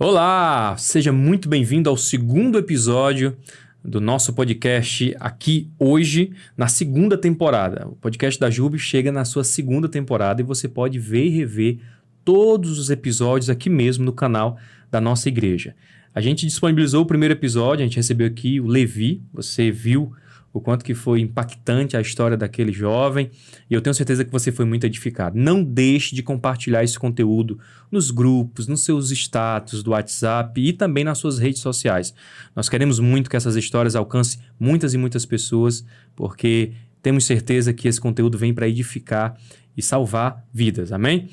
Olá, seja muito bem-vindo ao segundo episódio do nosso podcast aqui hoje, na segunda temporada. O podcast da Jube chega na sua segunda temporada e você pode ver e rever todos os episódios aqui mesmo no canal da nossa igreja. A gente disponibilizou o primeiro episódio, a gente recebeu aqui o Levi, você viu o quanto que foi impactante a história daquele jovem, e eu tenho certeza que você foi muito edificado. Não deixe de compartilhar esse conteúdo nos grupos, nos seus status do WhatsApp e também nas suas redes sociais. Nós queremos muito que essas histórias alcancem muitas e muitas pessoas, porque temos certeza que esse conteúdo vem para edificar e salvar vidas, amém?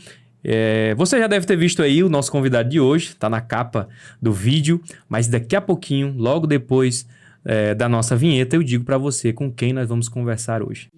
Você já deve ter visto aí o nosso convidado de hoje, está na capa do vídeo, mas daqui a pouquinho, logo depois da nossa vinheta, eu digo para você com quem nós vamos conversar hoje.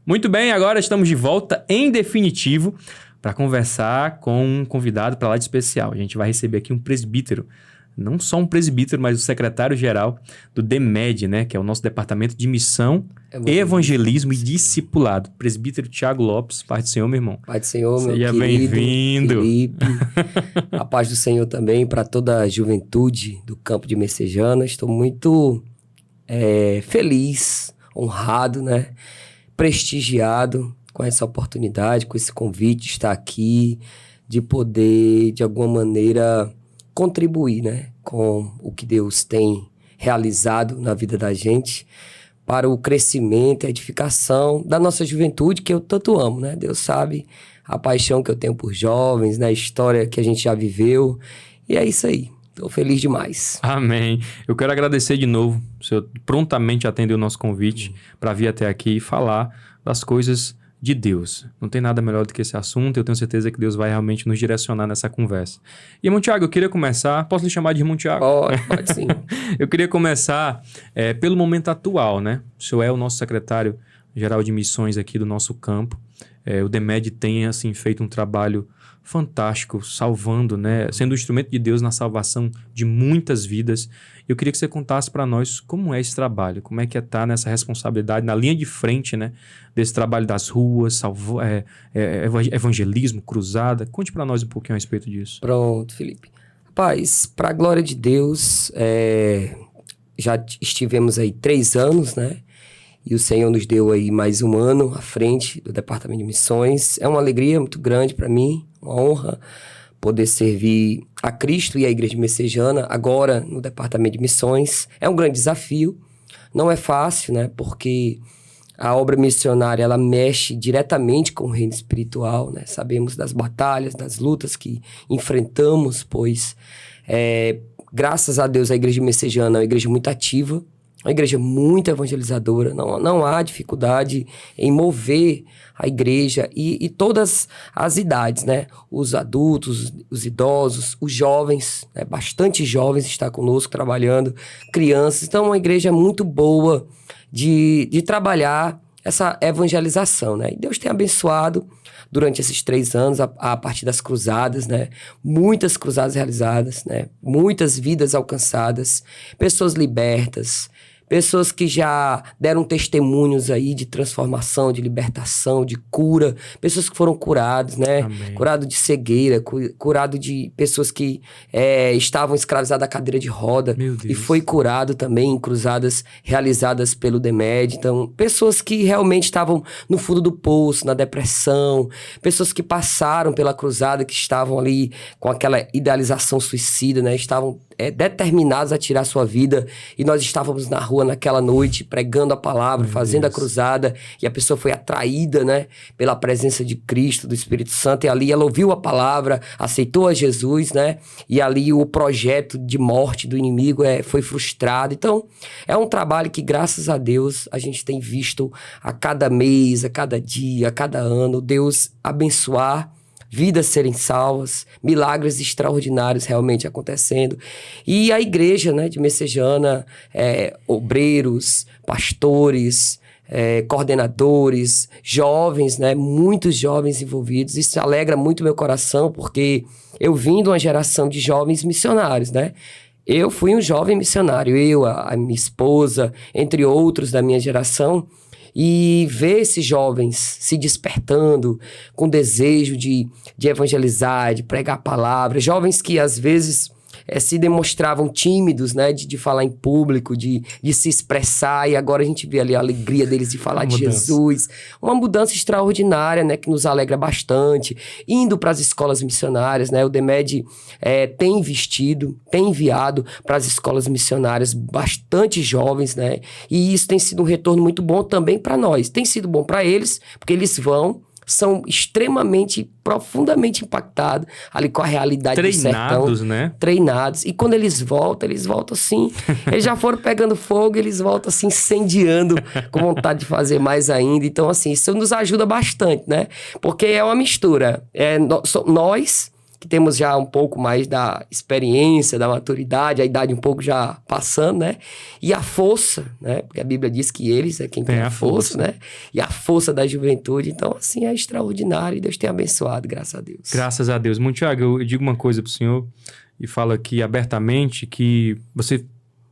Muito bem, agora estamos de volta em definitivo para conversar com um convidado para lá de especial. A gente vai receber aqui um presbítero, não só um presbítero, mas o secretário-geral do DEMED, né, que é o nosso departamento de missão, evangelismo e discipulado. Presbítero Thiago Lopes, paz do Senhor, meu irmão. Paz do Senhor, meu Seja querido bem-vindo. Felipe. A paz do Senhor também para toda a juventude do campo de Messejana. Estou muito feliz, honrado, né? Prestigiado com essa oportunidade, com esse convite de estar aqui, de poder, de alguma maneira, contribuir, né, com o que Deus tem realizado na vida da gente para o crescimento e edificação da nossa juventude, que eu tanto amo, né? Deus sabe a paixão que eu tenho por jovens, né? A história que a gente já viveu. E é isso aí. Estou feliz demais. Amém. Eu quero agradecer de novo. O senhor prontamente atendeu o nosso convite para vir até aqui e falar das coisas de Deus. Não tem nada melhor do que esse assunto. Eu tenho certeza que Deus vai realmente nos direcionar nessa conversa. E, irmão Thiago, eu queria começar... Posso lhe chamar de irmão Thiago? Pode sim. Eu queria começar pelo momento atual, né? O senhor é o nosso secretário-geral de missões aqui do nosso campo. O DEMED tem, assim, feito um trabalho fantástico, salvando, né? Sendo um instrumento de Deus na salvação de muitas vidas. Eu queria que você contasse para nós como é esse trabalho, como é que estar nessa responsabilidade, na linha de frente, né? Desse trabalho das ruas, evangelismo, cruzada. Conte para nós um pouquinho a respeito disso. Pronto, Felipe. Rapaz, para a glória de Deus, já estivemos aí 3 anos, né? E o Senhor nos deu aí mais um ano à frente do Departamento de Missões. É uma alegria muito grande para mim, uma honra poder servir a Cristo e a Igreja Messejana agora no Departamento de Missões. É um grande desafio, não é fácil, né? Porque a obra missionária, ela mexe diretamente com o reino espiritual, né? Sabemos das batalhas, das lutas que enfrentamos, pois graças a Deus a Igreja Messejana é uma igreja muito ativa, uma igreja muito evangelizadora, não há dificuldade em mover a igreja e todas as idades, né? Os adultos, os idosos, os jovens, né? Bastante jovens estão conosco trabalhando, crianças. Então, é uma igreja muito boa de trabalhar essa evangelização, né? E Deus tem abençoado durante esses 3 anos, a partir das cruzadas, né? Muitas cruzadas realizadas, né? Muitas vidas alcançadas, pessoas libertas, pessoas que já deram testemunhos aí de transformação, de libertação, de cura. Pessoas que foram curadas, né? Amém. Curado de cegueira, curado de pessoas que estavam escravizadas à cadeira de roda. Meu Deus. E foi curado também em cruzadas realizadas pelo DEMED. Então, pessoas que realmente estavam no fundo do poço, na depressão. Pessoas que passaram pela cruzada, que estavam ali com aquela idealização suicida, né? Estavam determinados a tirar sua vida, e nós estávamos na rua naquela noite pregando a palavra, fazendo a cruzada, e a pessoa foi atraída, né, pela presença de Cristo, do Espírito Santo, e ali ela ouviu a palavra, aceitou a Jesus, né, e ali o projeto de morte do inimigo foi frustrado. Então, é um trabalho que, graças a Deus, a gente tem visto a cada mês, a cada dia, a cada ano, Deus abençoar, vidas serem salvas, milagres extraordinários realmente acontecendo. E a igreja, né, de Messejana, obreiros, pastores, coordenadores, jovens, né, muitos jovens envolvidos. Isso alegra muito meu coração, porque eu vim de uma geração de jovens missionários, né? Eu fui um jovem missionário, a minha esposa, entre outros da minha geração. E ver esses jovens se despertando com desejo de evangelizar, de pregar a palavra. Jovens que às vezes se demonstravam tímidos, né? De falar em público, de se expressar. E agora a gente vê ali a alegria deles de falar de Jesus. Uma mudança extraordinária, né? Que nos alegra bastante. Indo para as escolas missionárias, né? O DEMED tem investido, tem enviado para as escolas missionárias bastante jovens, né? E isso tem sido um retorno muito bom também para nós. Tem sido bom para eles, porque eles são extremamente, profundamente impactados ali com a realidade do sertão. Treinados, né? Treinados. E quando eles voltam assim, eles já foram pegando fogo, eles voltam assim, incendiando, com vontade de fazer mais ainda. Então, assim, isso nos ajuda bastante, né? Porque é uma mistura. Nós que temos já um pouco mais da experiência, da maturidade, a idade um pouco já passando, né? E a força, né? Porque a Bíblia diz que eles é quem tem a força, né? E a força da juventude. Então, assim, é extraordinário e Deus tem abençoado, graças a Deus. Graças a Deus. Tiago, eu digo uma coisa pro senhor e falo aqui abertamente que você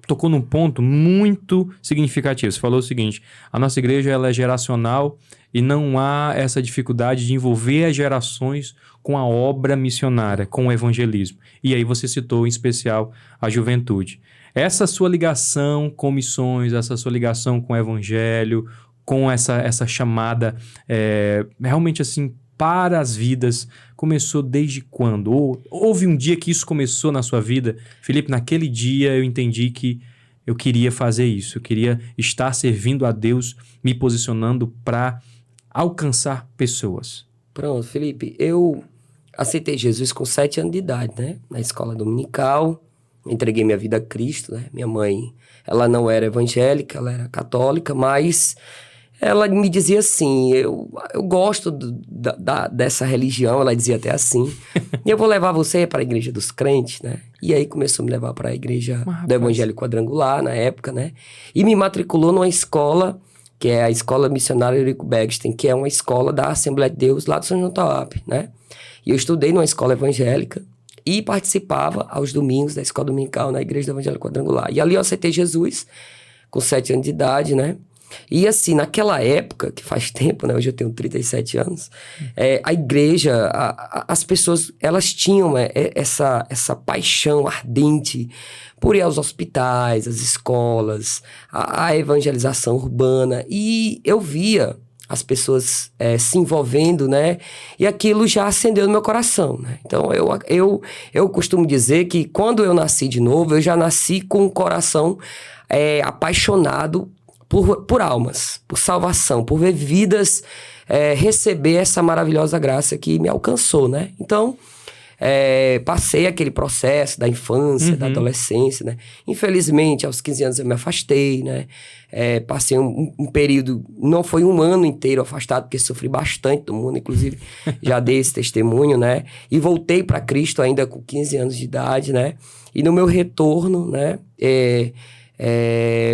tocou num ponto muito significativo. Você falou o seguinte: a nossa igreja ela é geracional e não há essa dificuldade de envolver as gerações com a obra missionária, com o evangelismo. E aí você citou em especial a juventude. Essa sua ligação com missões, essa sua ligação com o evangelho, com essa chamada realmente assim para as vidas, começou desde quando? Ou houve um dia que isso começou na sua vida? Felipe, naquele dia eu entendi que eu queria fazer isso, eu queria estar servindo a Deus, me posicionando para alcançar pessoas. Pronto, Felipe, eu aceitei Jesus com 7 anos de idade, né? Na escola dominical, entreguei minha vida a Cristo, né? Minha mãe, ela não era evangélica, ela era católica, mas ela me dizia assim, eu gosto dessa religião, ela dizia até assim, e eu vou levar você para a igreja dos crentes, né? E aí começou a me levar para a igreja do Evangelho Quadrangular, na época, né? E me matriculou numa escola, que é a Escola Missionária Eurico Beckstein, que é uma escola da Assembleia de Deus lá do São João do Tauap, né? E eu estudei numa escola evangélica e participava aos domingos da escola dominical na igreja do Evangelho Quadrangular. E ali eu aceitei Jesus com 7 anos de idade, né? E assim, naquela época, que faz tempo, né? Hoje eu tenho 37 anos, a igreja, as pessoas, elas tinham essa paixão ardente por ir aos hospitais, às escolas, a evangelização urbana. E eu via as pessoas se envolvendo, né? E aquilo já acendeu no meu coração, né? Então, eu costumo dizer que quando eu nasci de novo, eu já nasci com um coração apaixonado por almas, por salvação, por ver vidas receber essa maravilhosa graça que me alcançou, né? Então, passei aquele processo da infância, da adolescência, né? Infelizmente, aos 15 anos eu me afastei, né? Passei um período, não foi um ano inteiro afastado, porque sofri bastante do mundo, inclusive já dei esse testemunho, né? E voltei para Cristo ainda com 15 anos de idade, né? E no meu retorno, né?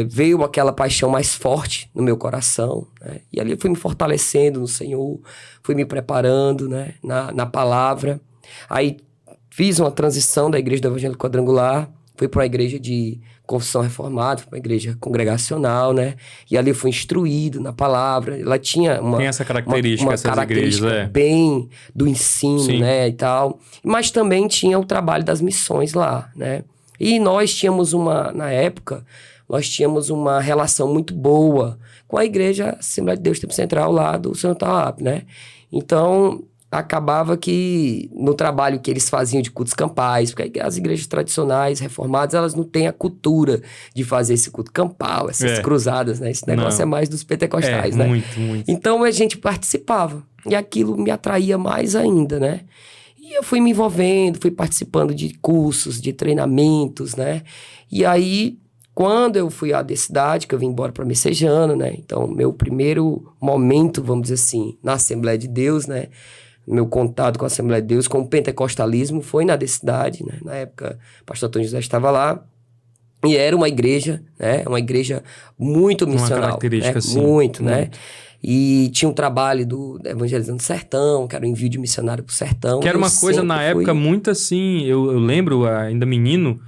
Veio aquela paixão mais forte no meu coração, né? E ali eu fui me fortalecendo no Senhor, fui me preparando, né? na palavra. Aí fiz uma transição da igreja do Evangelho Quadrangular, fui para uma igreja de confissão reformada, uma igreja congregacional, né? E ali eu fui instruído na palavra. Ela tinha tem essa característica, uma essas característica igrejas, bem do ensino, Sim. né? E tal. Mas também tinha o trabalho das missões lá, né? E nós tínhamos na época, nós tínhamos uma relação muito boa com a igreja Assembleia de Deus Tempo Central lá do São João do Tauap, né? Então, acabava que no trabalho que eles faziam de cultos campais, porque as igrejas tradicionais, reformadas, elas não têm a cultura de fazer esse culto campal, essas cruzadas, né? Esse negócio é mais dos pentecostais, né? Muito. Então, a gente participava e aquilo me atraía mais ainda, né? E eu fui me envolvendo, fui participando de cursos, de treinamentos, né? E aí, quando eu fui à cidade, que eu vim embora para Messejana, né? Então, meu primeiro momento, vamos dizer assim, na Assembleia de Deus, né? Meu contato com a Assembleia de Deus, com o pentecostalismo, foi na cidade, né? Na época, o pastor Antônio José estava lá. E era uma igreja, né? Uma igreja muito missional. Uma característica, né? sim. Muito, né? E tinha um trabalho do Evangelizando Sertão, que era o envio de missionário pro sertão. Que era uma coisa, na época, muito assim... Eu lembro, ainda menino,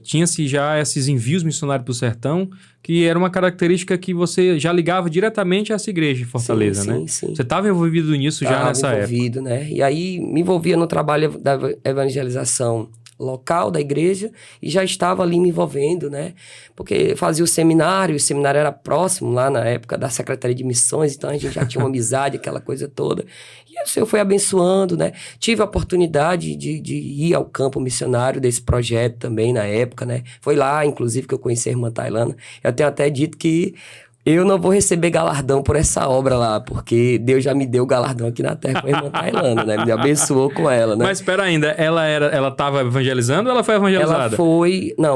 tinha-se já esses envios missionários para o sertão, que era uma característica que você já ligava diretamente a essa igreja em Fortaleza, né? Sim. Você estava envolvido nisso já nessa época? Né? E aí me envolvia no trabalho da evangelização local da igreja e já estava ali me envolvendo, né? Porque fazia o seminário era próximo lá na época da Secretaria de Missões, então a gente já tinha uma amizade, aquela coisa toda. E o Senhor foi abençoando, né? Tive a oportunidade de ir ao campo missionário desse projeto também na época, né? Foi lá, inclusive, que eu conheci a irmã Tailana. Eu tenho até dito que eu não vou receber galardão por essa obra lá, porque Deus já me deu o galardão aqui na terra com a irmã Tailana, né? Me abençoou com ela, né? Mas espera ainda, ela estava evangelizando ou ela foi evangelizada?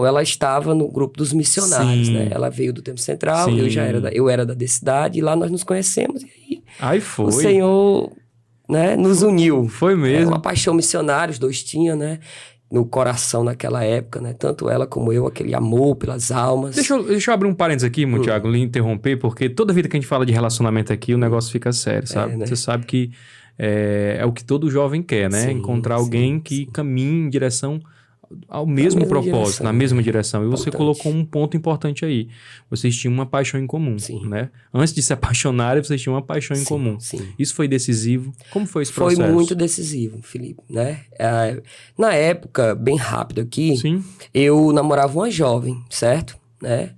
Ela estava no grupo dos missionários, Sim. né? Ela veio do Tempo Central, Sim. eu era da cidade, e lá nós nos conhecemos, e aí foi. O Senhor, né, nos uniu. Foi mesmo. Uma paixão missionária, os dois tinham, né? No coração naquela época, né? Tanto ela como eu, aquele amor pelas almas. Deixa eu abrir um parênteses aqui, Thiago, lhe interromper, porque toda vida que a gente fala de relacionamento aqui, o negócio fica sério, sabe? Né? Você sabe que é o que todo jovem quer, né? Encontrar alguém que caminhe em direção ao mesmo propósito, na mesma direção. E você colocou um ponto importante aí. Vocês tinham uma paixão em comum, né? Antes de se apaixonarem, vocês tinham uma paixão em comum. Isso foi decisivo? Como foi esse processo? Foi muito decisivo, Felipe, né? Na época, bem rápido aqui, eu namorava uma jovem, certo? Né?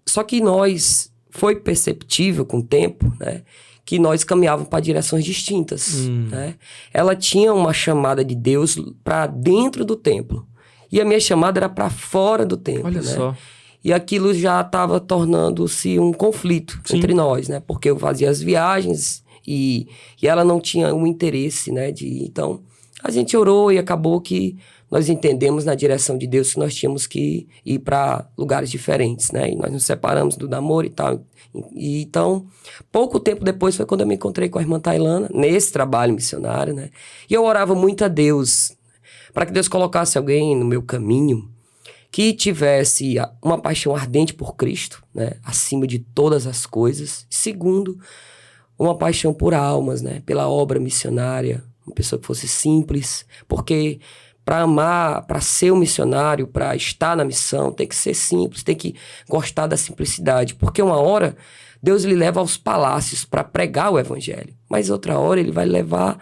Só que foi perceptível com o tempo, né? Que nós caminhávamos para direções distintas, né? Ela tinha uma chamada de Deus para dentro do templo. E a minha chamada era para fora do templo, Olha né? só. E aquilo já estava tornando-se um conflito entre nós, né? Porque eu fazia as viagens e ela não tinha um interesse, né? Então, a gente orou e acabou que nós entendemos na direção de Deus que nós tínhamos que ir para lugares diferentes, né? E nós nos separamos do namoro e tal. Então, pouco tempo depois foi quando eu me encontrei com a irmã Tailana, nesse trabalho missionário, né? E eu orava muito a Deus, para que Deus colocasse alguém no meu caminho que tivesse uma paixão ardente por Cristo, né? Acima de todas as coisas. Segundo, uma paixão por almas, né? Pela obra missionária, uma pessoa que fosse simples, porque para amar, para ser um missionário, para estar na missão, tem que ser simples, tem que gostar da simplicidade. Porque uma hora, Deus lhe leva aos palácios para pregar o evangelho. Mas outra hora, ele vai levar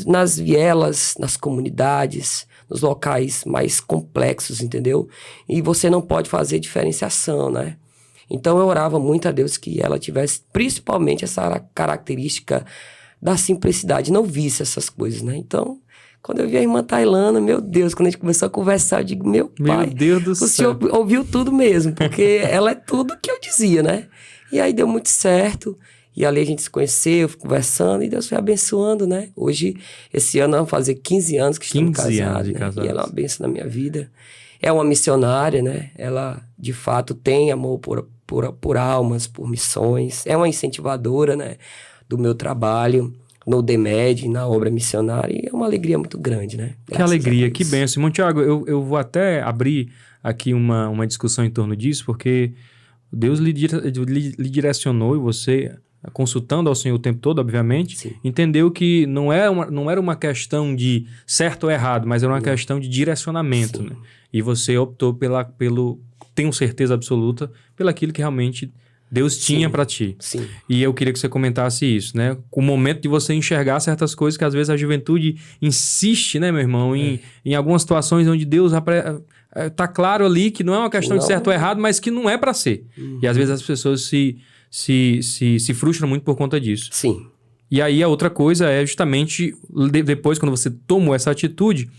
nas vielas, nas comunidades, nos locais mais complexos, entendeu? E você não pode fazer diferenciação, né? Então, eu orava muito a Deus que ela tivesse, principalmente, essa característica da simplicidade, não visse essas coisas, né? Então, quando eu vi a irmã Tailana, meu Deus, quando a gente começou a conversar, eu digo, meu pai, Deus do céu. O senhor ouviu tudo mesmo, porque ela é tudo que eu dizia, né? E aí deu muito certo, e ali a gente se conheceu, conversando, e Deus foi abençoando, né? Hoje, esse ano, vamos fazer 15 anos que estamos casados, né? E ela é uma bênção na minha vida. É uma missionária, né? Ela, de fato, tem amor por almas, por missões. É uma incentivadora, né? Do meu trabalho no DEMED, na obra missionária, e é uma alegria muito grande, né? Que alegria, que bênção. Irmão Thiago, eu vou até abrir aqui uma discussão em torno disso, porque Deus lhe direcionou e você, consultando ao Senhor o tempo todo, obviamente, entendeu que não era uma questão de certo ou errado, mas era uma questão de direcionamento, né? E você optou tenho certeza absoluta, pelaquilo que realmente Deus tinha para ti. E eu queria que você comentasse isso, né? O momento de você enxergar certas coisas que às vezes a juventude insiste, né, meu irmão? Em algumas situações onde Deus tá claro ali que não é uma questão de certo ou errado, mas que não é para ser. E às vezes as pessoas se frustram muito por conta disso. E aí a outra coisa é justamente, depois quando você tomou essa atitude,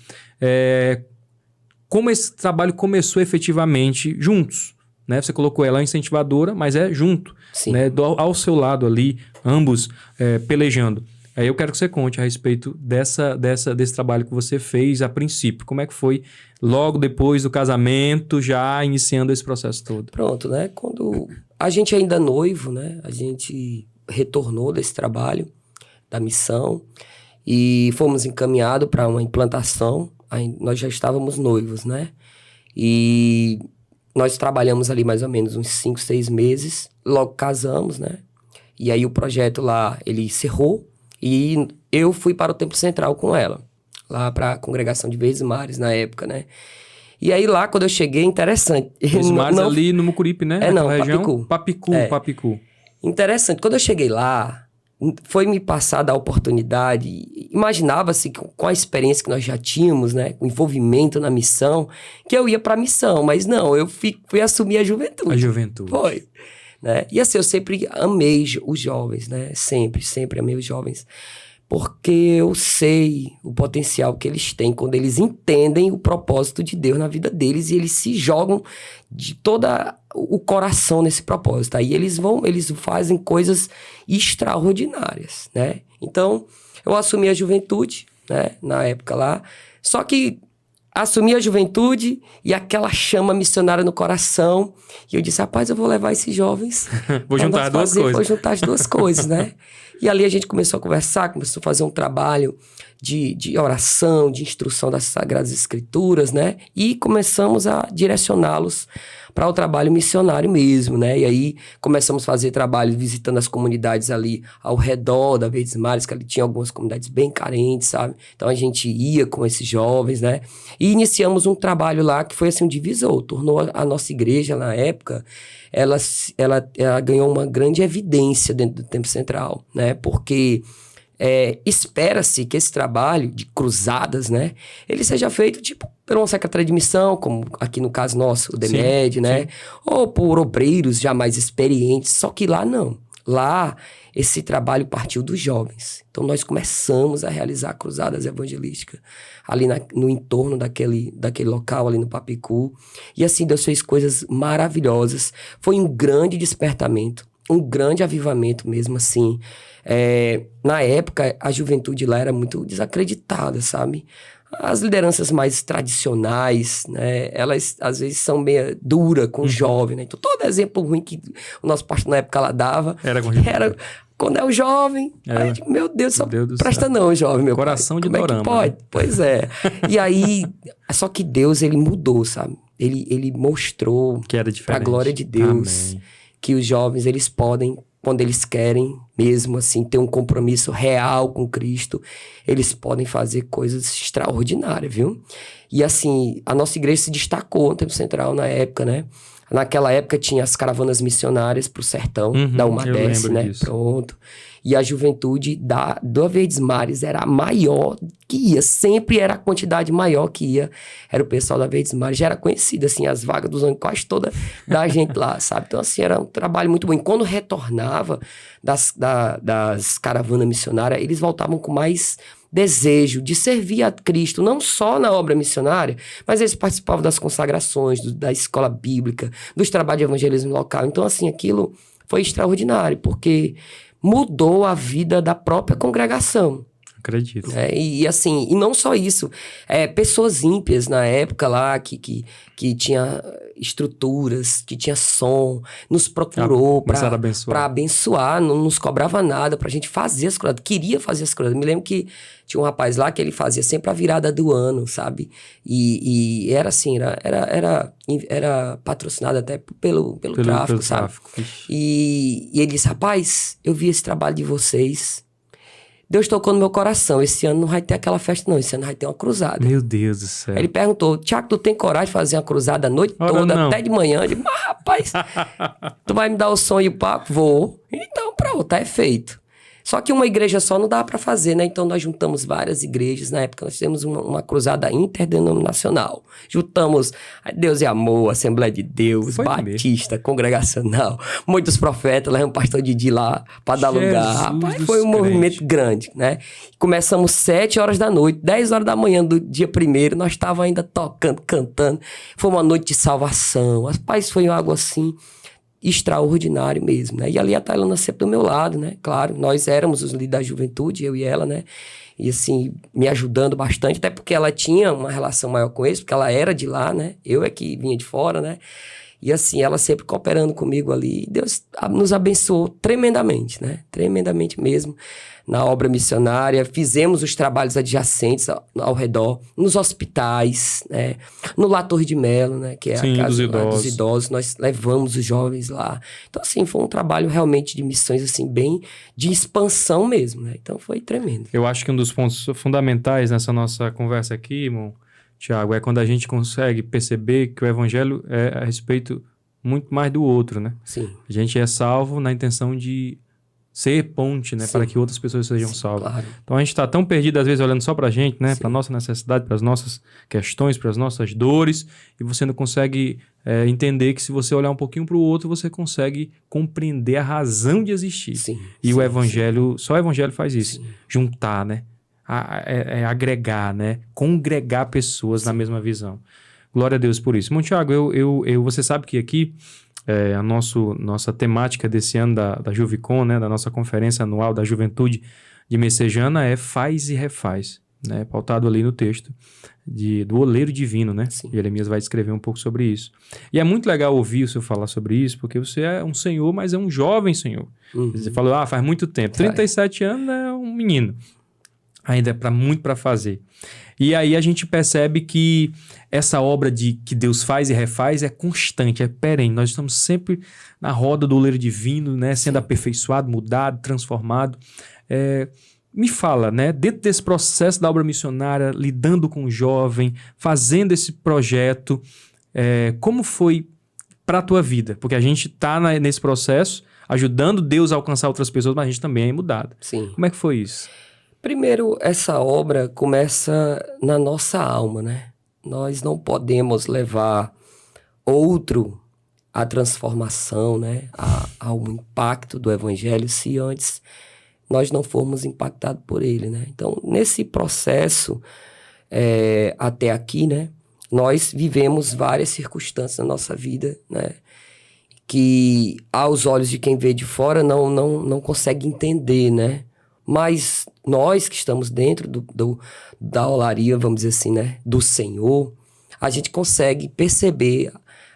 como esse trabalho começou efetivamente juntos. Né? Você colocou ela incentivadora, mas é junto, né? Ao seu lado ali, ambos pelejando. Aí eu quero que você conte a respeito desse trabalho que você fez a princípio. Como é que foi logo depois do casamento, já iniciando esse processo todo? Pronto, né? Quando a gente ainda noivo, né? A gente retornou desse trabalho, da missão, e fomos encaminhados para uma implantação. Aí nós já estávamos noivos, né? E nós trabalhamos ali mais ou menos uns 5, 6 meses, logo casamos, né? E aí o projeto lá, ele encerrou e eu fui para o Tempo Central com ela. lá para a congregação de Verdes Mares na época, né? E aí lá, quando eu cheguei, interessante. Verdes Mares ali no Mucuripe, né? Não, região? Papicu. Papicu. Interessante. Quando eu cheguei lá, foi me passada a oportunidade, imaginava-se que com a experiência que nós já tínhamos, né, o envolvimento na missão, que eu ia para a missão, mas não, eu fui assumir a juventude. A juventude. Foi. Né? E assim, eu sempre amei os jovens, né? Sempre amei os jovens. Porque eu sei o potencial que eles têm quando eles entendem o propósito de Deus na vida deles e eles se jogam de todo o coração nesse propósito. Aí eles fazem coisas extraordinárias, né? Então, eu assumi a juventude, né? Na época lá. Só que assumi a juventude e aquela chama missionária no coração. E eu disse, rapaz, eu vou levar esses jovens. Vou juntar as duas coisas. Vou juntar as duas coisas, né? E ali a gente começou a conversar, começou a fazer um trabalho de oração, de instrução das Sagradas Escrituras, né? E começamos a direcioná-los para o trabalho missionário mesmo, né? E aí começamos a fazer trabalho visitando as comunidades ali ao redor da Verdes Mares, que ali tinha algumas comunidades bem carentes, sabe? Então a gente ia com esses jovens, né? E iniciamos um trabalho lá que foi assim um divisor, tornou a nossa igreja na época, ela ganhou uma grande evidência dentro do Tempo Central, né? Porque espera-se que esse trabalho de cruzadas, né, ele seja feito tipo por uma secretaria de missão, como aqui no caso nosso, o DEMED, né? Sim. Ou por obreiros já mais experientes, só que lá não. Lá, esse trabalho partiu dos jovens. Então, nós começamos a realizar cruzadas evangelísticas ali no entorno daquele local, ali no Papicu. E assim, Deus fez coisas maravilhosas. Foi um grande despertamento, um grande avivamento mesmo, assim. Na época, a juventude lá era muito desacreditada, sabe? As lideranças mais tradicionais, né? Elas, às vezes, são meio duras com o jovem, né? Então, todo exemplo ruim que o nosso pastor na época lá dava era quando é o jovem. Aí, meu Deus, só presta não, jovem, meu coração pai. de dorama. Como é que pode? Né? Pois é. E aí, só que Deus, ele mudou, sabe? Ele mostrou que era diferente. Pra glória de Deus. Amém. Que os jovens, eles podem, quando eles querem mesmo assim ter um compromisso real com Cristo, eles podem fazer coisas extraordinárias, viu? E assim, a nossa igreja se destacou no Tempo Central na época, né? Naquela época tinha as caravanas missionárias pro sertão da Umadesse, né? Disso. Pronto. E a juventude do Verdes Mares era a maior que ia. Sempre era a quantidade maior que ia. Era o pessoal da Verdes Mares. Já era conhecido, assim, as vagas dos ônibus quase toda da gente lá, sabe? Então, assim, era um trabalho muito bom. E quando retornava das caravanas missionárias, eles voltavam com mais desejo de servir a Cristo, não só na obra missionária, mas eles participavam das consagrações, da escola bíblica, dos trabalhos de evangelismo local. Então, assim, aquilo foi extraordinário, porque mudou a vida da própria congregação. Acredito. E assim, e não só isso, pessoas ímpias na época lá, que tinha estruturas, que tinha som, nos procurou para abençoar, não nos cobrava nada pra gente fazer as cruzadas, queria fazer as cruzadas. Me lembro que tinha um rapaz lá que ele fazia sempre a virada do ano, sabe? E era assim, era patrocinado até pelo tráfico, sabe? E ele disse, rapaz, eu vi esse trabalho de vocês, Deus tocou no meu coração. Esse ano não vai ter aquela festa, não. Esse ano vai ter uma cruzada. Meu Deus do céu. Ele perguntou, Tiago, tu tem coragem de fazer uma cruzada a noite toda, até de manhã? Eu disse, mas rapaz, tu vai me dar o som e o papo? Vou. Então, pronto, é feito. Só que uma igreja só não dá para fazer, né? Então, nós juntamos várias igrejas. Na época, nós fizemos uma cruzada interdenominacional. Juntamos Deus e Amor, Assembleia de Deus, Batista, mesmo. Congregacional. Muitos profetas, levamos o pastor Didi lá para dar lugar. Rapaz, foi um movimento grande, né? Começamos 7 horas da noite, 10 horas da manhã do dia 1º, nós estávamos ainda tocando, cantando. Foi uma noite de salvação. Rapaz, foi algo assim extraordinário mesmo, né? E ali a Tailândia sempre do meu lado, né? Claro, nós éramos os líderes da juventude, eu e ela, né? E assim, me ajudando bastante, até porque ela tinha uma relação maior com eles, porque ela era de lá, né? Eu é que vinha de fora, né? E assim, ela sempre cooperando comigo ali. Deus nos abençoou tremendamente, né? Tremendamente mesmo. Na obra missionária, fizemos os trabalhos adjacentes ao redor, nos hospitais, né? No Lar Torre de Melo, né? Que é Sim, a casa dos dos idosos. Nós levamos os jovens lá. Então, assim, foi um trabalho realmente de missões, assim, bem de expansão mesmo, né? Então, foi tremendo. Eu acho que um dos pontos fundamentais nessa nossa conversa aqui, irmão, Tiago, é quando a gente consegue perceber que o evangelho é a respeito muito mais do outro, né? Sim. A gente é salvo na intenção de ser ponte, né? Sim. Para que outras pessoas sejam salvas. Claro. Então a gente está tão perdido, às vezes, olhando só para a gente, né? Sim. Para nossa necessidade, para as nossas questões, para as nossas dores, e você não consegue entender que se você olhar um pouquinho para o outro, você consegue compreender a razão de existir. Sim. E sim, o evangelho, só o evangelho faz isso. Sim. Juntar, né? Agregar, né? Congregar pessoas na mesma visão. Glória a Deus por isso. Bom, Tiago, você sabe que aqui a nossa temática desse ano da Juvicon, né? Da nossa conferência anual da Juventude de Messejana é Faz e Refaz, né? Pautado ali no texto do oleiro divino, né? Sim. Jeremias vai descrever um pouco sobre isso. E é muito legal ouvir o senhor falar sobre isso, porque você é um senhor, mas é um jovem senhor. Uhum. Você falou, faz muito tempo. 37 anos é um menino. Ainda é muito para fazer. E aí a gente percebe que essa obra que Deus faz e refaz é constante, é perene. Nós estamos sempre na roda do oleiro divino, né? Sendo aperfeiçoado, mudado, transformado. Me fala, né? Dentro desse processo da obra missionária, lidando com o jovem, fazendo esse projeto, como foi para a tua vida? Porque a gente está nesse processo, ajudando Deus a alcançar outras pessoas, mas a gente também é mudado. Sim. Como é que foi isso? Primeiro, essa obra começa na nossa alma, né? Nós não podemos levar outro à transformação, né? Ao impacto do evangelho se antes nós não formos impactados por ele, né? Então, nesse processo até aqui, né? Nós vivemos várias circunstâncias na nossa vida, né? Que aos olhos de quem vê de fora não consegue entender, né? Mas nós que estamos dentro da olaria, vamos dizer assim, né, do Senhor, a gente consegue perceber,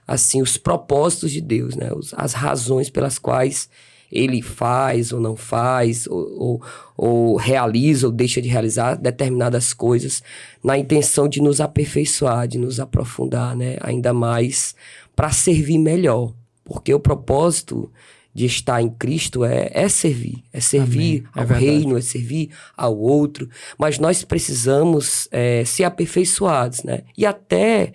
assim, os propósitos de Deus, né, as razões pelas quais Ele faz ou não faz, ou realiza ou deixa de realizar determinadas coisas na intenção de nos aperfeiçoar, de nos aprofundar, né, ainda mais para servir melhor, porque o propósito de estar em Cristo é servir. É servir ao reino, é servir ao outro. Mas nós precisamos ser aperfeiçoados, né? E até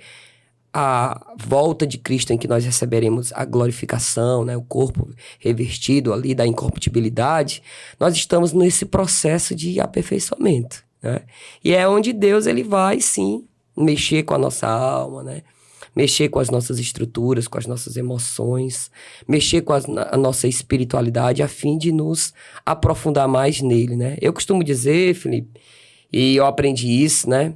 a volta de Cristo, em que nós receberemos a glorificação, né? O corpo revestido ali da incorruptibilidade, nós estamos nesse processo de aperfeiçoamento, né? E é onde Deus ele vai, sim, mexer com a nossa alma, né? Mexer com as nossas estruturas, com as nossas emoções, mexer com a nossa espiritualidade, a fim de nos aprofundar mais nele, né? Eu costumo dizer, Felipe, e eu aprendi isso, né?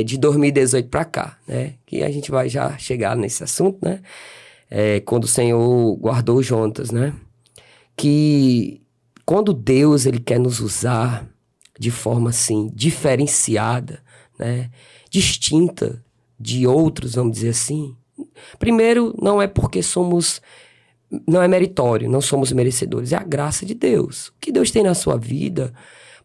De 2018 para cá, né? Que a gente vai já chegar nesse assunto, né? Quando o Senhor guardou os Jonatas, né? Que quando Deus ele quer nos usar de forma, assim, diferenciada, né? Distinta de outros, vamos dizer assim. Primeiro, não é porque não é meritório, não somos merecedores, é a graça de Deus. O que Deus tem na sua vida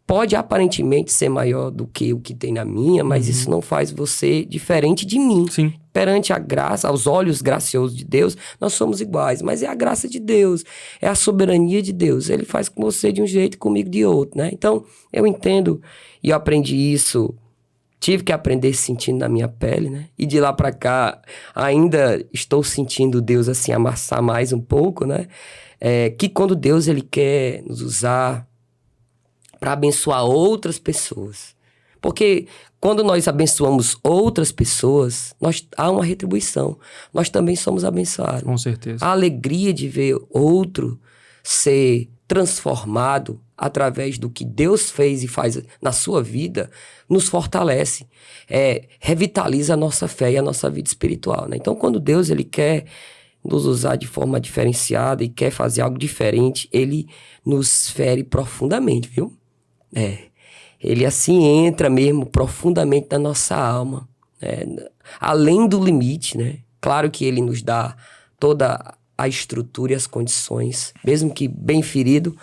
pode aparentemente ser maior do que o que tem na minha, mas isso não faz você diferente de mim. Sim. Perante a graça, aos olhos graciosos de Deus, nós somos iguais, mas é a graça de Deus, é a soberania de Deus. Ele faz com você de um jeito e comigo de outro, né? Então, eu entendo e eu aprendi isso. Tive que aprender sentindo na minha pele, né? E de lá pra cá, ainda estou sentindo Deus, assim, amassar mais um pouco, né? Que quando Deus, ele quer nos usar para abençoar outras pessoas. Porque quando nós abençoamos outras pessoas, há uma retribuição. Nós também somos abençoados. Com certeza. A alegria de ver outro ser transformado através do que Deus fez e faz na sua vida, nos fortalece, revitaliza a nossa fé e a nossa vida espiritual, né? Então, quando Deus ele quer nos usar de forma diferenciada e quer fazer algo diferente, ele nos fere profundamente, viu? Ele assim entra mesmo profundamente na nossa alma, além do limite, né? Claro que ele nos dá toda a estrutura e as condições, mesmo que bem ferido,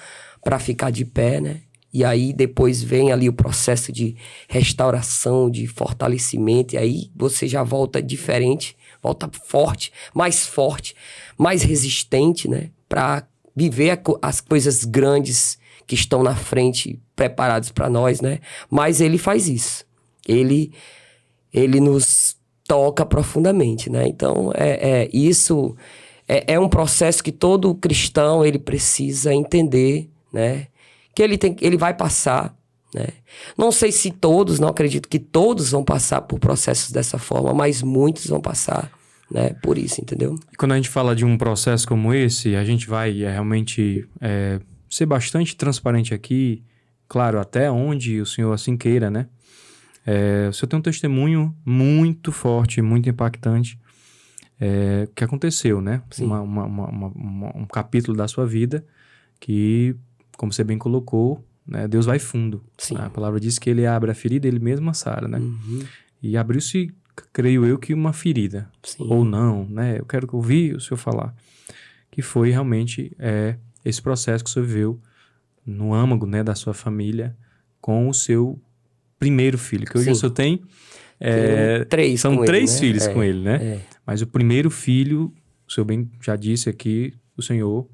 para ficar de pé, né? E aí depois vem ali o processo de restauração, de fortalecimento, e aí você já volta diferente, volta forte, mais resistente, né? Para viver as coisas grandes que estão na frente, preparados para nós, né? Mas ele faz isso. Ele nos toca profundamente, né? Então, isso é um processo que todo cristão ele precisa entender, né? Que ele vai passar, né? Não sei se todos, não acredito que todos vão passar por processos dessa forma, mas muitos vão passar, né? Por isso, entendeu? E quando a gente fala de um processo como esse, a gente vai realmente ser bastante transparente aqui, claro, até onde o senhor assim queira, né? O senhor tem um testemunho muito forte, muito impactante, que aconteceu, né? Um capítulo da sua vida que, como você bem colocou, né, Deus vai fundo. Sim. A palavra diz que ele abre a ferida, ele mesmo sara, né? Uhum. E abriu-se, creio eu, que uma ferida. Sim. Ou não, né? Eu quero ouvir o senhor falar. Que foi realmente esse processo que o senhor viveu no âmago, né, da sua família com o seu primeiro filho. Que hoje Sim. o senhor tem... São são três filhos com ele, né? É. Mas o primeiro filho, o senhor bem já disse aqui, o senhor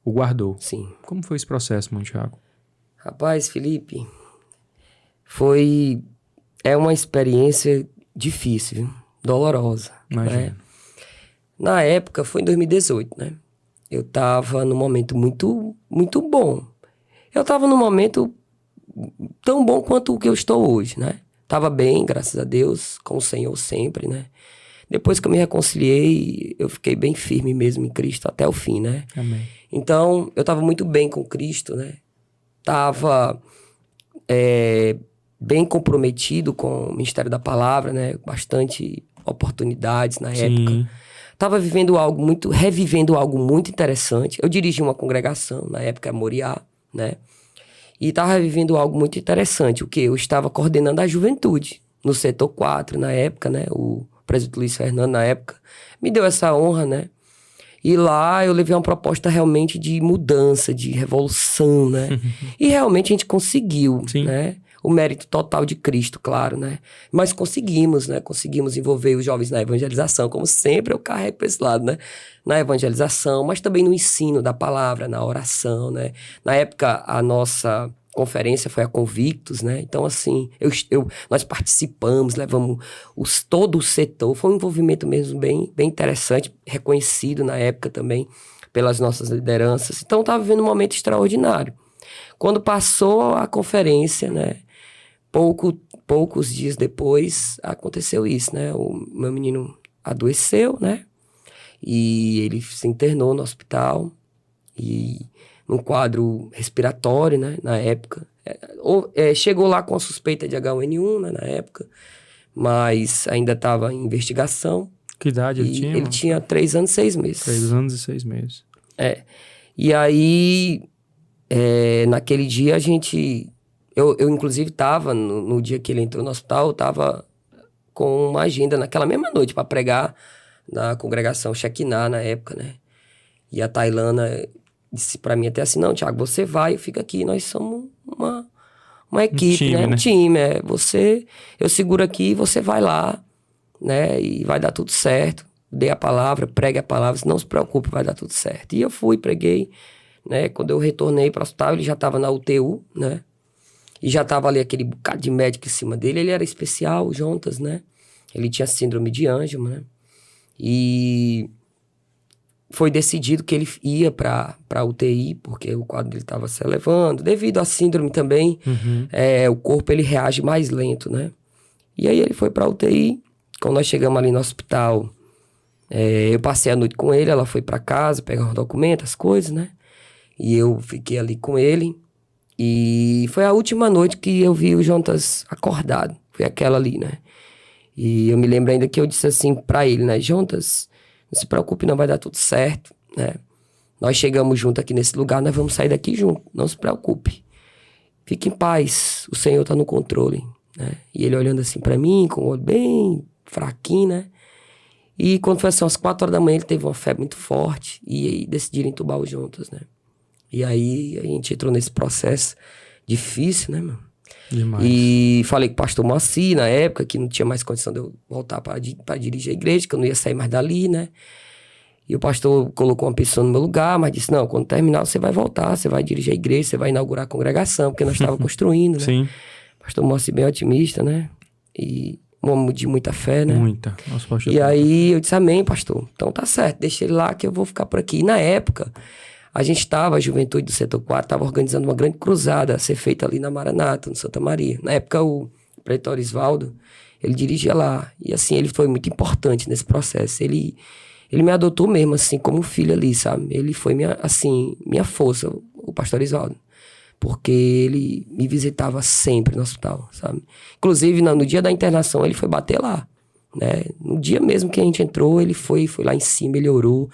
o guardou. Sim. Como foi esse processo, Montiago? Rapaz, Felipe, é uma experiência difícil, viu? Dolorosa. Imagina. Né? Na época, foi em 2018, né? Eu tava num momento muito, muito bom. Eu tava num momento tão bom quanto o que eu estou hoje, né? Tava bem, graças a Deus, com o Senhor sempre, né? Depois que eu me reconciliei, eu fiquei bem firme mesmo em Cristo até o fim, né? Amém. Então, eu tava muito bem com Cristo, né? Tava bem comprometido com o Ministério da Palavra, né? Bastante oportunidades na época. Tava revivendo algo muito interessante. Eu dirigi uma congregação, na época Moriá, né? E tava vivendo algo muito interessante. O quê? Eu estava coordenando a juventude no setor 4, na época, né? O presbítero Luiz Fernando, na época, me deu essa honra, né? E lá eu levei uma proposta realmente de mudança, de revolução, né? E realmente a gente conseguiu, Sim. né? O mérito total de Cristo, claro, né? Mas conseguimos, né? Conseguimos envolver os jovens na evangelização, como sempre eu carrego para esse lado, né? Na evangelização, mas também no ensino da palavra, na oração, né? Na época, a nossa conferência foi a Convictus, né? Então, assim, nós participamos, levamos todo o setor. Foi um envolvimento mesmo bem interessante, reconhecido na época também pelas nossas lideranças. Então, estava vivendo um momento extraordinário. Quando passou a conferência, né? Poucos dias depois, aconteceu isso, né? O meu menino adoeceu, né? E ele se internou no hospital e num quadro respiratório, né? Na época. Chegou lá com a suspeita de H1N1, né? Na época, mas ainda estava em investigação. Que idade ele tinha? Ele tinha 3 anos e 6 meses. 3 anos e 6 meses. E aí, naquele dia a gente... Eu inclusive, estava, no dia que ele entrou no hospital, eu estava com uma agenda naquela mesma noite para pregar na congregação Shekinah, na época, né? E a Tailana disse para mim até assim, não, Thiago, você vai, eu fico aqui, nós somos uma equipe, time, né? né? Um time, eu seguro aqui, você vai lá, né? E vai dar tudo certo. Dê a palavra, pregue a palavra, não se preocupe, vai dar tudo certo. E eu fui, preguei, né? Quando eu retornei para o hospital, ele já estava na UTU, né? E já estava ali aquele bocado de médico em cima dele. Ele era especial, o Jontas, né? Ele tinha síndrome de Angelman, né? E foi decidido que ele ia para UTI, porque o quadro dele estava se elevando. Devido à síndrome também, o corpo ele reage mais lento, né? E aí ele foi para UTI. Quando nós chegamos ali no hospital, eu passei a noite com ele. Ela foi para casa pegar os documentos, as coisas, né? E eu fiquei ali com ele. E foi a última noite que eu vi o Jontas acordado. Foi aquela ali, né? E eu me lembro ainda que eu disse assim pra ele, né? Jontas, não se preocupe não, vai dar tudo certo, né? Nós chegamos junto aqui nesse lugar, nós vamos sair daqui junto, não se preocupe. Fique em paz, o Senhor tá no controle, né? E ele olhando assim pra mim, com o olho bem fraquinho, né? E quando foi assim, às 4 horas da manhã, ele teve uma febre muito forte. E aí decidiram entubar juntos, né? E aí a gente entrou nesse processo difícil, né, meu? Demais. E falei com o pastor Moacir, na época, que não tinha mais condição de eu voltar para dirigir a igreja, que eu não ia sair mais dali, né? E o pastor colocou uma pessoa no meu lugar, mas disse, não, quando terminar você vai voltar, você vai dirigir a igreja, você vai inaugurar a congregação, porque nós estávamos construindo, né? Sim. Pastor Moacir bem otimista, né? E um homem de muita fé, né? Muita. Nosso pastor E aí eu disse, amém, pastor. Então tá certo, deixa ele lá que eu vou ficar por aqui. E na época, a juventude do Setor 4, estava organizando uma grande cruzada a ser feita ali na Maranata, no Santa Maria. Na época, o pretor Isvaldo, ele dirigia lá. E assim, ele foi muito importante nesse processo. Ele me adotou mesmo, assim, como filho ali, sabe? Ele foi minha força, o pastor Isvaldo. Porque ele me visitava sempre no hospital, sabe? Inclusive, no dia da internação, ele foi bater lá, né? No dia mesmo que a gente entrou, ele foi lá em cima, ele orou.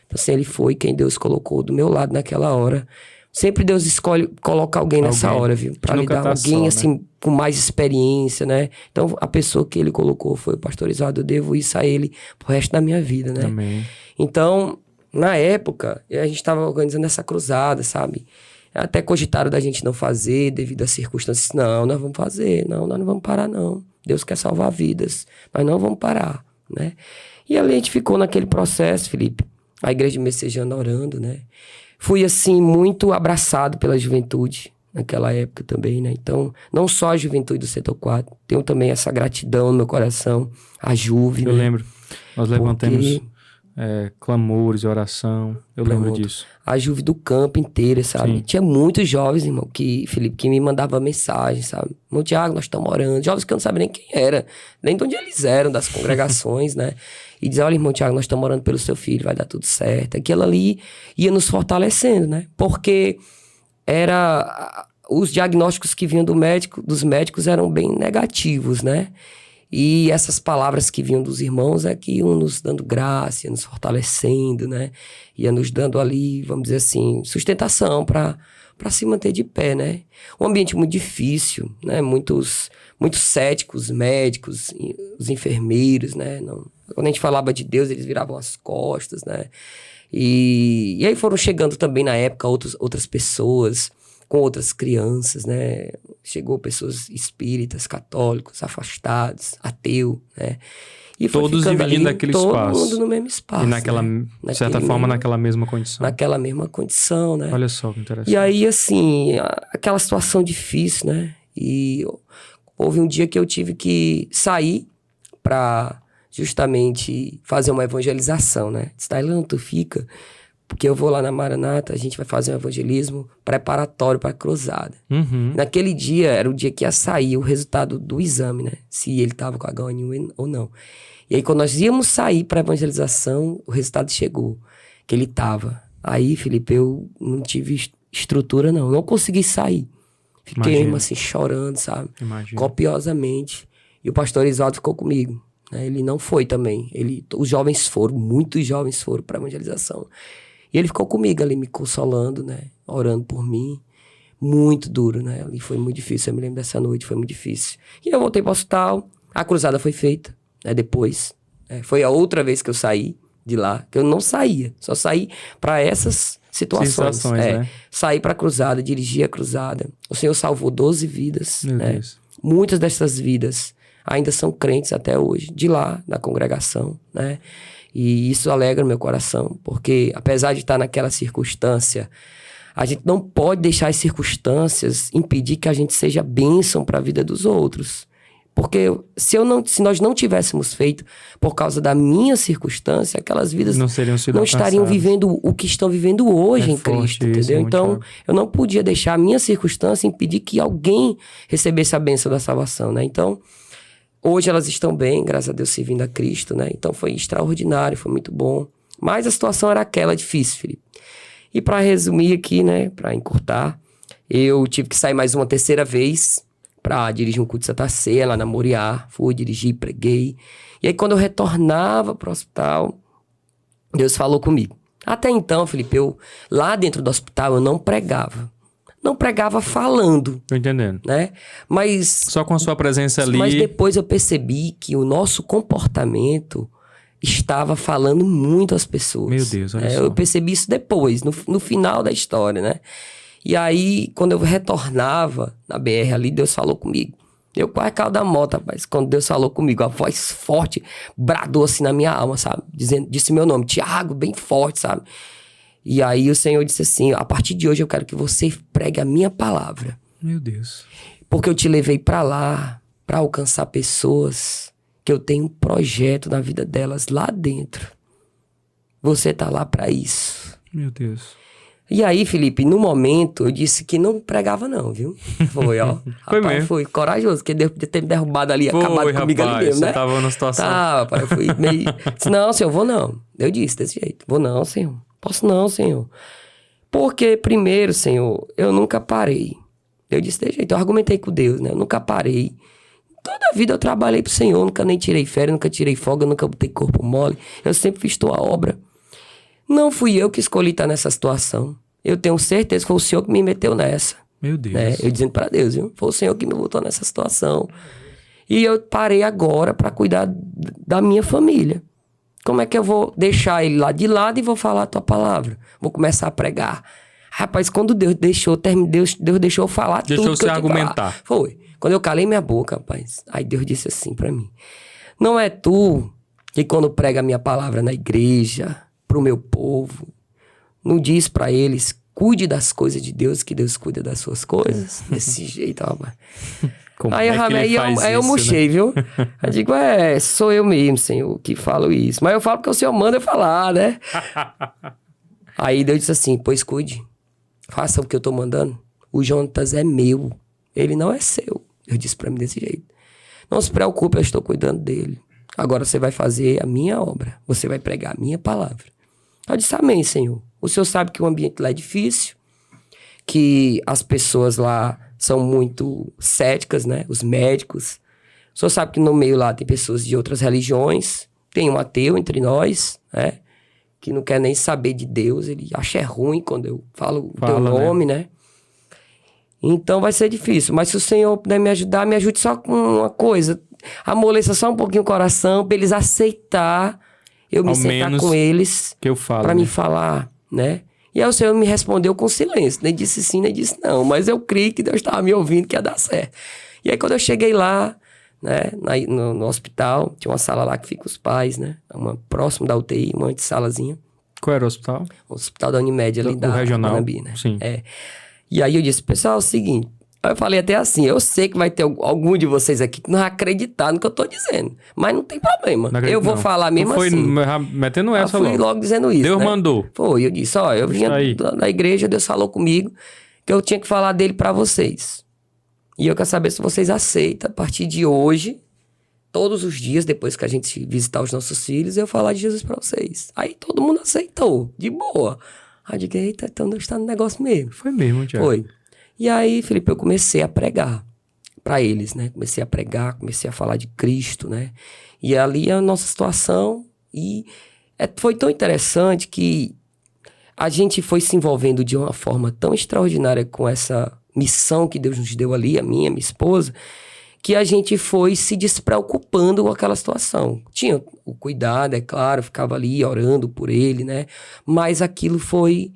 Então, assim, ele foi quem Deus colocou do meu lado naquela hora. Sempre Deus escolhe colocar alguém nessa hora, viu? Pra lhe dar alguém, assim, com mais experiência, né? Então, a pessoa que ele colocou foi o pastor Isvaldo. Eu devo isso a ele pro resto da minha vida, né? Amém. Então, na época, a gente tava organizando essa cruzada, sabe? Até cogitaram da gente não fazer devido às circunstâncias. Não, nós vamos fazer. Não, nós não vamos parar, não. Deus quer salvar vidas. Nós não vamos parar, né? E ali a gente ficou naquele processo, Felipe. A igreja messejana orando, né? Fui, assim, muito abraçado pela juventude naquela época também, né? Então, não só a juventude do Setor 4, tenho também essa gratidão no meu coração, a Juve, Eu né? lembro. Nós levantamos clamores e oração. Eu lembro disso. A Juve do campo inteira, sabe? Sim. Tinha muitos jovens, irmão, Felipe, que me mandava mensagem, sabe? Irmão Tiago, nós estamos orando. Jovens que eu não sabia nem quem era, nem de onde eles eram, das congregações, né? E dizer, olha, irmão Tiago, nós estamos orando pelo seu filho, vai dar tudo certo. Aquilo ali ia nos fortalecendo, né? Porque os diagnósticos que vinham dos médicos eram bem negativos, né? E essas palavras que vinham dos irmãos é que iam nos dando graça, ia nos fortalecendo, né? Ia nos dando ali, vamos dizer assim, sustentação para se manter de pé, né? Um ambiente muito difícil, né? Muitos céticos, médicos, os enfermeiros, né? Quando a gente falava de Deus, eles viravam as costas, né? E aí foram chegando também na época outras pessoas com outras crianças, né? Chegou pessoas espíritas, católicos, afastados, ateu, né? E todos dividindo aquele espaço. Todo mundo no mesmo espaço. E de certa forma, naquela mesma condição. Naquela mesma condição, né? Olha só que interessante. E aí, assim, aquela situação difícil, né? E houve um dia que eu tive que sair para justamente fazer uma evangelização, né? Tailândia, tu fica... Porque eu vou lá na Maranata, a gente vai fazer um evangelismo preparatório para a cruzada. Uhum. Naquele dia, era o dia que ia sair o resultado do exame, né? Se ele estava com H1N1 ou não. E aí, quando nós íamos sair para a evangelização, o resultado chegou, que ele estava. Aí, Felipe, eu não tive estrutura, não consegui sair. Fiquei mesmo assim, chorando, sabe? Imagina. Copiosamente. E o pastor Isvaldo ficou comigo. Né? Ele não foi também. Muitos jovens foram para a evangelização. E ele ficou comigo ali, me consolando, né? Orando por mim. Muito duro, né? Ali foi muito difícil. Eu me lembro dessa noite, foi muito difícil. E eu voltei para o hospital. A cruzada foi feita, né? Depois. Foi a outra vez que eu saí de lá. Que eu não saía. Só saí para essas situações. Né? Saí para a cruzada, dirigi a cruzada. O Senhor salvou 12 vidas. Meu né? Deus. Muitas dessas vidas ainda são crentes até hoje. De lá, da congregação, né? E isso alegra o meu coração, porque apesar de estar naquela circunstância, a gente não pode deixar as circunstâncias impedir que a gente seja bênção para a vida dos outros. Porque se nós não tivéssemos feito por causa da minha circunstância, aquelas vidas não estariam vivendo o que estão vivendo hoje em Cristo, entendeu? Então, eu não podia deixar a minha circunstância impedir que alguém recebesse a bênção da salvação, né? Então, hoje elas estão bem, graças a Deus, servindo a Cristo, né? Então foi extraordinário, foi muito bom. Mas a situação era aquela difícil, Felipe. E para resumir aqui, né? Para encurtar, eu tive que sair mais uma terceira vez para dirigir um culto de Santa Ceia lá na Moriá. Fui dirigir, preguei. E aí quando eu retornava para o hospital, Deus falou comigo. Até então, Felipe, lá dentro do hospital eu não pregava. Não pregava falando. Tô entendendo. Né? Mas... Só com a sua presença ali... Mas depois eu percebi que o nosso comportamento estava falando muito às pessoas. Meu Deus, olha só. Eu percebi isso depois, no final da história, né? E aí, quando eu retornava na BR ali, Deus falou comigo. Eu quase caio da moto, rapaz. Quando Deus falou comigo, a voz forte bradou assim na minha alma, sabe? Disse meu nome, Tiago, bem forte, sabe? E aí o Senhor disse assim, a partir de hoje eu quero que você pregue a minha palavra. Meu Deus. Porque eu te levei pra lá, pra alcançar pessoas, que eu tenho um projeto na vida delas lá dentro. Você tá lá pra isso. Meu Deus. E aí, Felipe, no momento, eu disse que não pregava não, viu? Foi, ó. Foi rapaz, mesmo. Foi corajoso, porque Deus podia ter me derrubado ali, acabado comigo ali mesmo, você né? tava numa situação... Tá, rapaz, eu fui meio... Disse, não, senhor, vou não. Eu disse desse jeito, vou não, senhor. Posso não, senhor. Porque, primeiro, senhor, eu nunca parei. Eu disse desse jeito, eu argumentei com Deus, né? Eu nunca parei. Toda a vida eu trabalhei pro Senhor, nunca nem tirei férias, nunca tirei folga, nunca botei corpo mole. Eu sempre fiz tua obra. Não fui eu que escolhi estar nessa situação. Eu tenho certeza que foi o Senhor que me meteu nessa. Meu Deus. Né? Eu dizendo pra Deus, viu? Foi o Senhor que me botou nessa situação. E eu parei agora pra cuidar da minha família. Como é que eu vou deixar ele lá de lado e vou falar a tua palavra? Vou começar a pregar. Rapaz, quando Deus deixou eu falar Deixou tudo que você eu tinha que argumentar. falar. Foi. Quando eu calei minha boca, rapaz. Aí Deus disse assim pra mim. Não é tu que quando prega a minha palavra na igreja, pro meu povo, não diz pra eles, cuide das coisas de Deus, que Deus cuida das suas coisas. Desse jeito, rapaz. Como Aí, é que ele faz aí eu isso, murchei, né? viu? Eu digo, sou eu mesmo, Senhor, que falo isso. Mas eu falo porque o Senhor manda eu falar, né? Aí Deus disse assim, pois cuide, faça o que eu tô mandando. O Jonatas é meu, ele não é seu. Eu disse pra mim desse jeito. Não se preocupe, eu estou cuidando dele. Agora você vai fazer a minha obra, você vai pregar a minha palavra. Eu disse, amém, Senhor. O Senhor sabe que o ambiente lá é difícil, que as pessoas lá são muito céticas, né? Os médicos. O Senhor sabe que no meio lá tem pessoas de outras religiões, tem um ateu entre nós, né? Que não quer nem saber de Deus, ele acha ruim quando eu falo o teu nome, né? Então vai ser difícil, mas se o Senhor puder me ajudar, me ajude só com uma coisa, amoleça só um pouquinho o coração, pra eles aceitar eu me sentar com eles, que eu falo, pra né? me falar, né? E aí o Senhor me respondeu com silêncio, nem disse sim, nem disse não, mas eu creio que Deus estava me ouvindo, que ia dar certo. E aí quando eu cheguei lá, né, no hospital, tinha uma sala lá que fica os pais, né? Uma próximo da UTI, uma antessalazinha. Qual era o hospital? O hospital da Unimed ali da regional, Guanambi, né? Sim. E aí eu disse, pessoal, é o seguinte, aí eu falei até assim, eu sei que vai ter algum de vocês aqui que não vai acreditar no que eu tô dizendo, mas não tem problema, eu vou falar mesmo foi assim. Metendo essa eu fui logo dizendo isso, Deus né? mandou. Foi, eu disse, eu vinha da igreja, Deus falou comigo que eu tinha que falar dele pra vocês. E eu quero saber se vocês aceitam, a partir de hoje, todos os dias, depois que a gente visitar os nossos filhos, eu falar de Jesus pra vocês. Aí todo mundo aceitou, de boa. Aí eu digo, eita, então Deus tá no negócio mesmo. Foi mesmo, Tiago. Foi. E aí, Felipe, eu comecei a pregar pra eles, né? Comecei a pregar, comecei a falar de Cristo, né? E ali a nossa situação, foi tão interessante que a gente foi se envolvendo de uma forma tão extraordinária com essa missão que Deus nos deu ali, a minha esposa, que a gente foi se despreocupando com aquela situação. Tinha o cuidado, é claro, ficava ali orando por ele, né? Mas aquilo foi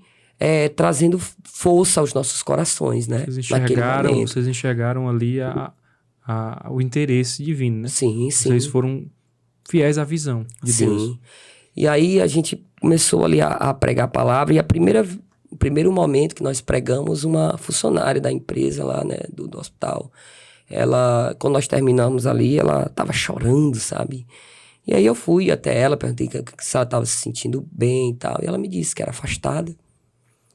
trazendo força aos nossos corações, né? Vocês enxergaram ali o interesse divino, né? Sim, sim. Vocês foram fiéis à visão de Deus. Sim. E aí a gente começou ali a pregar a palavra e o primeiro momento que nós pregamos, uma funcionária da empresa lá, né? Do hospital, ela, quando nós terminamos ali, ela tava chorando, sabe? E aí eu fui até ela, perguntei se ela tava se sentindo bem e tal. E ela me disse que era afastada,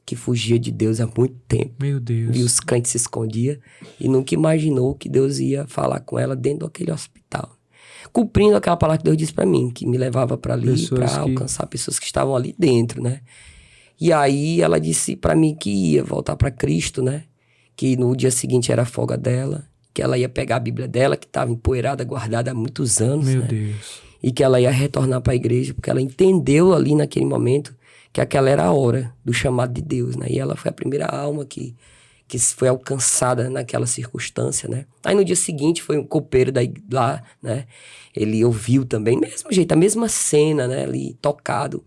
que fugia de Deus há muito tempo. Meu Deus. E os crentes se escondiam e nunca imaginou que Deus ia falar com ela dentro daquele hospital. Cumprindo aquela palavra que Deus disse pra mim, que me levava pra ali, pra alcançar pessoas que estavam ali dentro, né? E aí ela disse pra mim que ia voltar pra Cristo, né? Que no dia seguinte era a folga dela, que ela ia pegar a Bíblia dela, que estava empoeirada, guardada há muitos anos, Meu né? Deus. E que ela ia retornar para a igreja, porque ela entendeu ali naquele momento que aquela era a hora do chamado de Deus, né? E ela foi a primeira alma que que foi alcançada naquela circunstância, né? Aí no dia seguinte foi um copeiro lá, né? Ele ouviu também, mesmo jeito, a mesma cena, né? Ali, tocado.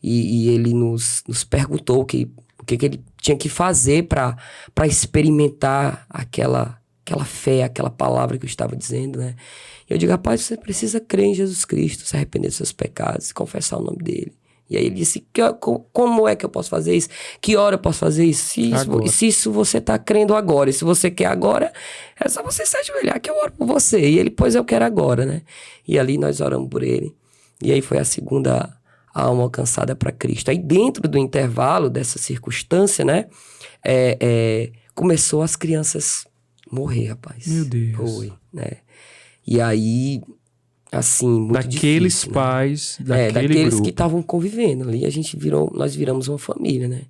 E ele nos perguntou o que ele tinha que fazer para experimentar aquela fé, aquela palavra que eu estava dizendo, né? Eu digo, rapaz, você precisa crer em Jesus Cristo, se arrepender dos seus pecados, confessar o nome dele. E aí ele disse, como é que eu posso fazer isso? Que hora eu posso fazer isso? Se isso você está crendo agora, e se você quer agora, é só você se ajoelhar que eu oro por você. E ele, pois eu quero agora, né? E ali nós oramos por ele. E aí foi a segunda alma alcançada para Cristo. Aí dentro do intervalo dessa circunstância, né? Começou as crianças morrer, rapaz. Meu Deus. Foi, né? E aí, assim, muito daqueles difícil, pais, né? Daqueles grupo que estavam convivendo ali, nós viramos uma família, né?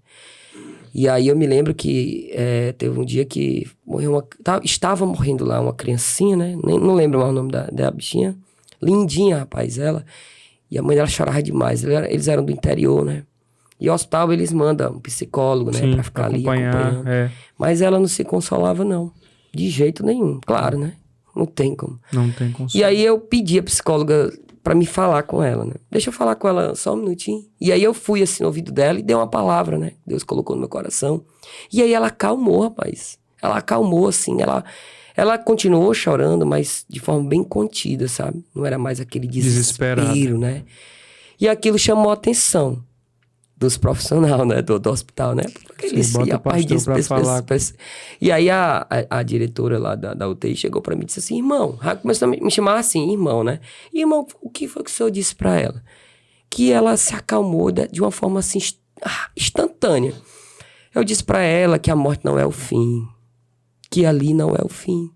E aí eu me lembro que teve um dia que morreu estava morrendo lá uma criancinha, né? Não lembro mais o nome da bichinha. Lindinha, rapaz, ela. E a mãe dela chorava demais. Eles eram do interior, né? E o hospital eles mandam um psicólogo, né? Sim, pra ficar ali acompanhando. É. Mas ela não se consolava, não. De jeito nenhum. Claro, né? Não tem como. Não tem consolo. E aí eu pedi a psicóloga pra me falar com ela, né? Deixa eu falar com ela só um minutinho. E aí eu fui assim no ouvido dela e dei uma palavra, né? Deus colocou no meu coração. E aí ela acalmou, rapaz. Ela acalmou, assim. Ela continuou chorando, mas de forma bem contida, sabe? Não era mais aquele desespero, né? E aquilo chamou a atenção dos profissionais, né? Do hospital, né? Porque Sim, bota o pastor pra falar. E aí a diretora lá da UTI chegou pra mim e disse assim, irmão, começou a me chamar assim, irmão, né? Irmão, o que foi que o senhor disse pra ela? Que ela se acalmou de uma forma assim, instantânea. Eu disse pra ela que a morte não é o fim, que ali não é o fim,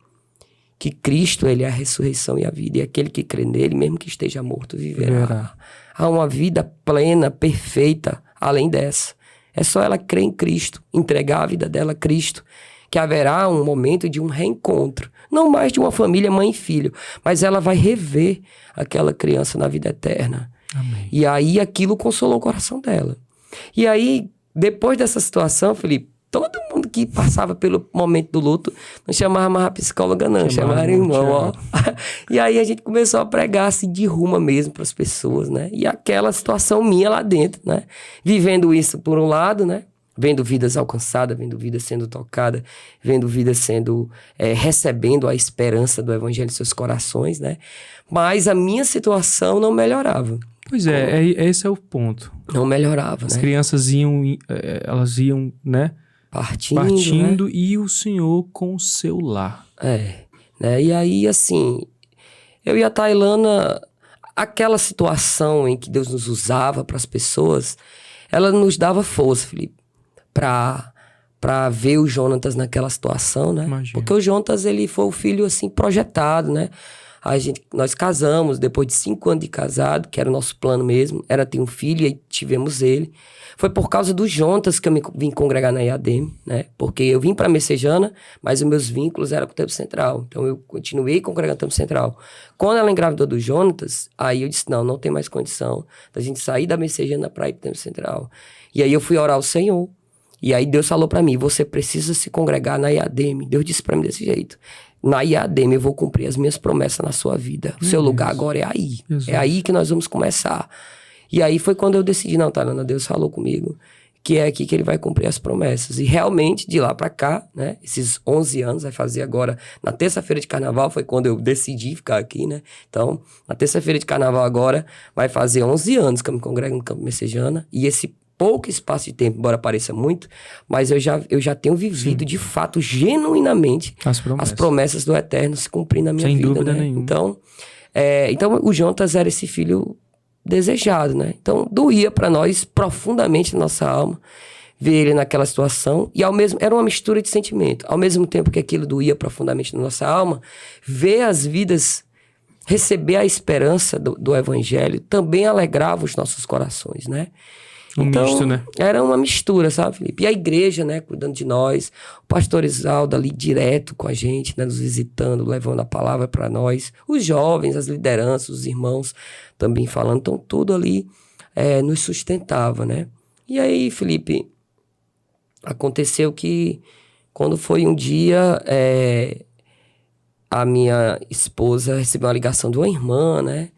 que Cristo, ele é a ressurreição e a vida, e aquele que crê nele, mesmo que esteja morto, viverá. Há uma vida plena, perfeita, além dessa. É só ela crer em Cristo, entregar a vida dela a Cristo, que haverá um momento de um reencontro. Não mais de uma família, mãe e filho, mas ela vai rever aquela criança na vida eterna. Amém. E aí aquilo consolou o coração dela. E aí, depois dessa situação, Felipe, todo mundo que passava pelo momento do luto não chamava mais a psicóloga, não. Chamava irmão, ó. E aí a gente começou a pregar assim de ruma mesmo para as pessoas, né? E aquela situação minha lá dentro, né? Vivendo isso por um lado, né? Vendo vidas alcançadas, vendo vidas sendo tocadas, vendo vidas sendo... recebendo a esperança do evangelho em seus corações, né? Mas a minha situação não melhorava. Pois esse é o ponto. Não melhorava, As né? crianças elas iam, né? Partindo né? E o Senhor com o seu lar. Né? E aí, assim, eu e a Tailana, aquela situação em que Deus nos usava para as pessoas, ela nos dava força, Felipe, para ver o Jonatas naquela situação, né? Imagina. Porque o Jonatas, ele foi o filho, assim, projetado, né? Nós casamos, depois de 5 anos de casado, que era o nosso plano mesmo, era ter um filho, e aí tivemos ele. Foi por causa do Jonatas que eu vim congregar na IADM, né? Porque eu vim para Messejana, mas os meus vínculos eram com o Tempo Central. Então eu continuei congregando no Tempo Central. Quando ela engravidou do Jonatas, aí eu disse, não tem mais condição da gente sair da Messejana para ir para o Tempo Central. E aí eu fui orar ao Senhor. E aí Deus falou para mim, você precisa se congregar na IADM. Deus disse para mim desse jeito. Na IADM eu vou cumprir as minhas promessas na sua vida. O seu lugar agora é aí. Jesus. É aí que nós vamos começar. E aí foi quando eu decidi, não, Tailana, Deus falou comigo que é aqui que ele vai cumprir as promessas. E realmente, de lá pra cá, né, esses 11 anos, vai fazer agora, na terça-feira de carnaval, foi quando eu decidi ficar aqui, né? Então, na terça-feira de carnaval agora, vai fazer 11 anos que eu me congrego no Campo Messejana. E esse pouco espaço de tempo, embora pareça muito, mas eu já tenho vivido, de fato, genuinamente, as promessas do Eterno se cumprindo na minha vida. Sem dúvida né? nenhuma. Então, o Jonatas era esse filho desejado, né? Então, doía para nós profundamente na nossa alma ver ele naquela situação, e era uma mistura de sentimento. Ao mesmo tempo que aquilo doía profundamente na nossa alma, ver as vidas, receber a esperança do Evangelho, também alegrava os nossos corações, né? Misto, né? Era uma mistura, sabe, Felipe? E a igreja, né, cuidando de nós, o pastor Isaldo ali direto com a gente, né, nos visitando, levando a palavra para nós, os jovens, as lideranças, os irmãos também falando, então tudo ali nos sustentava, né? E aí, Felipe, aconteceu que Quando foi um dia, a minha esposa recebeu uma ligação de uma irmã, né?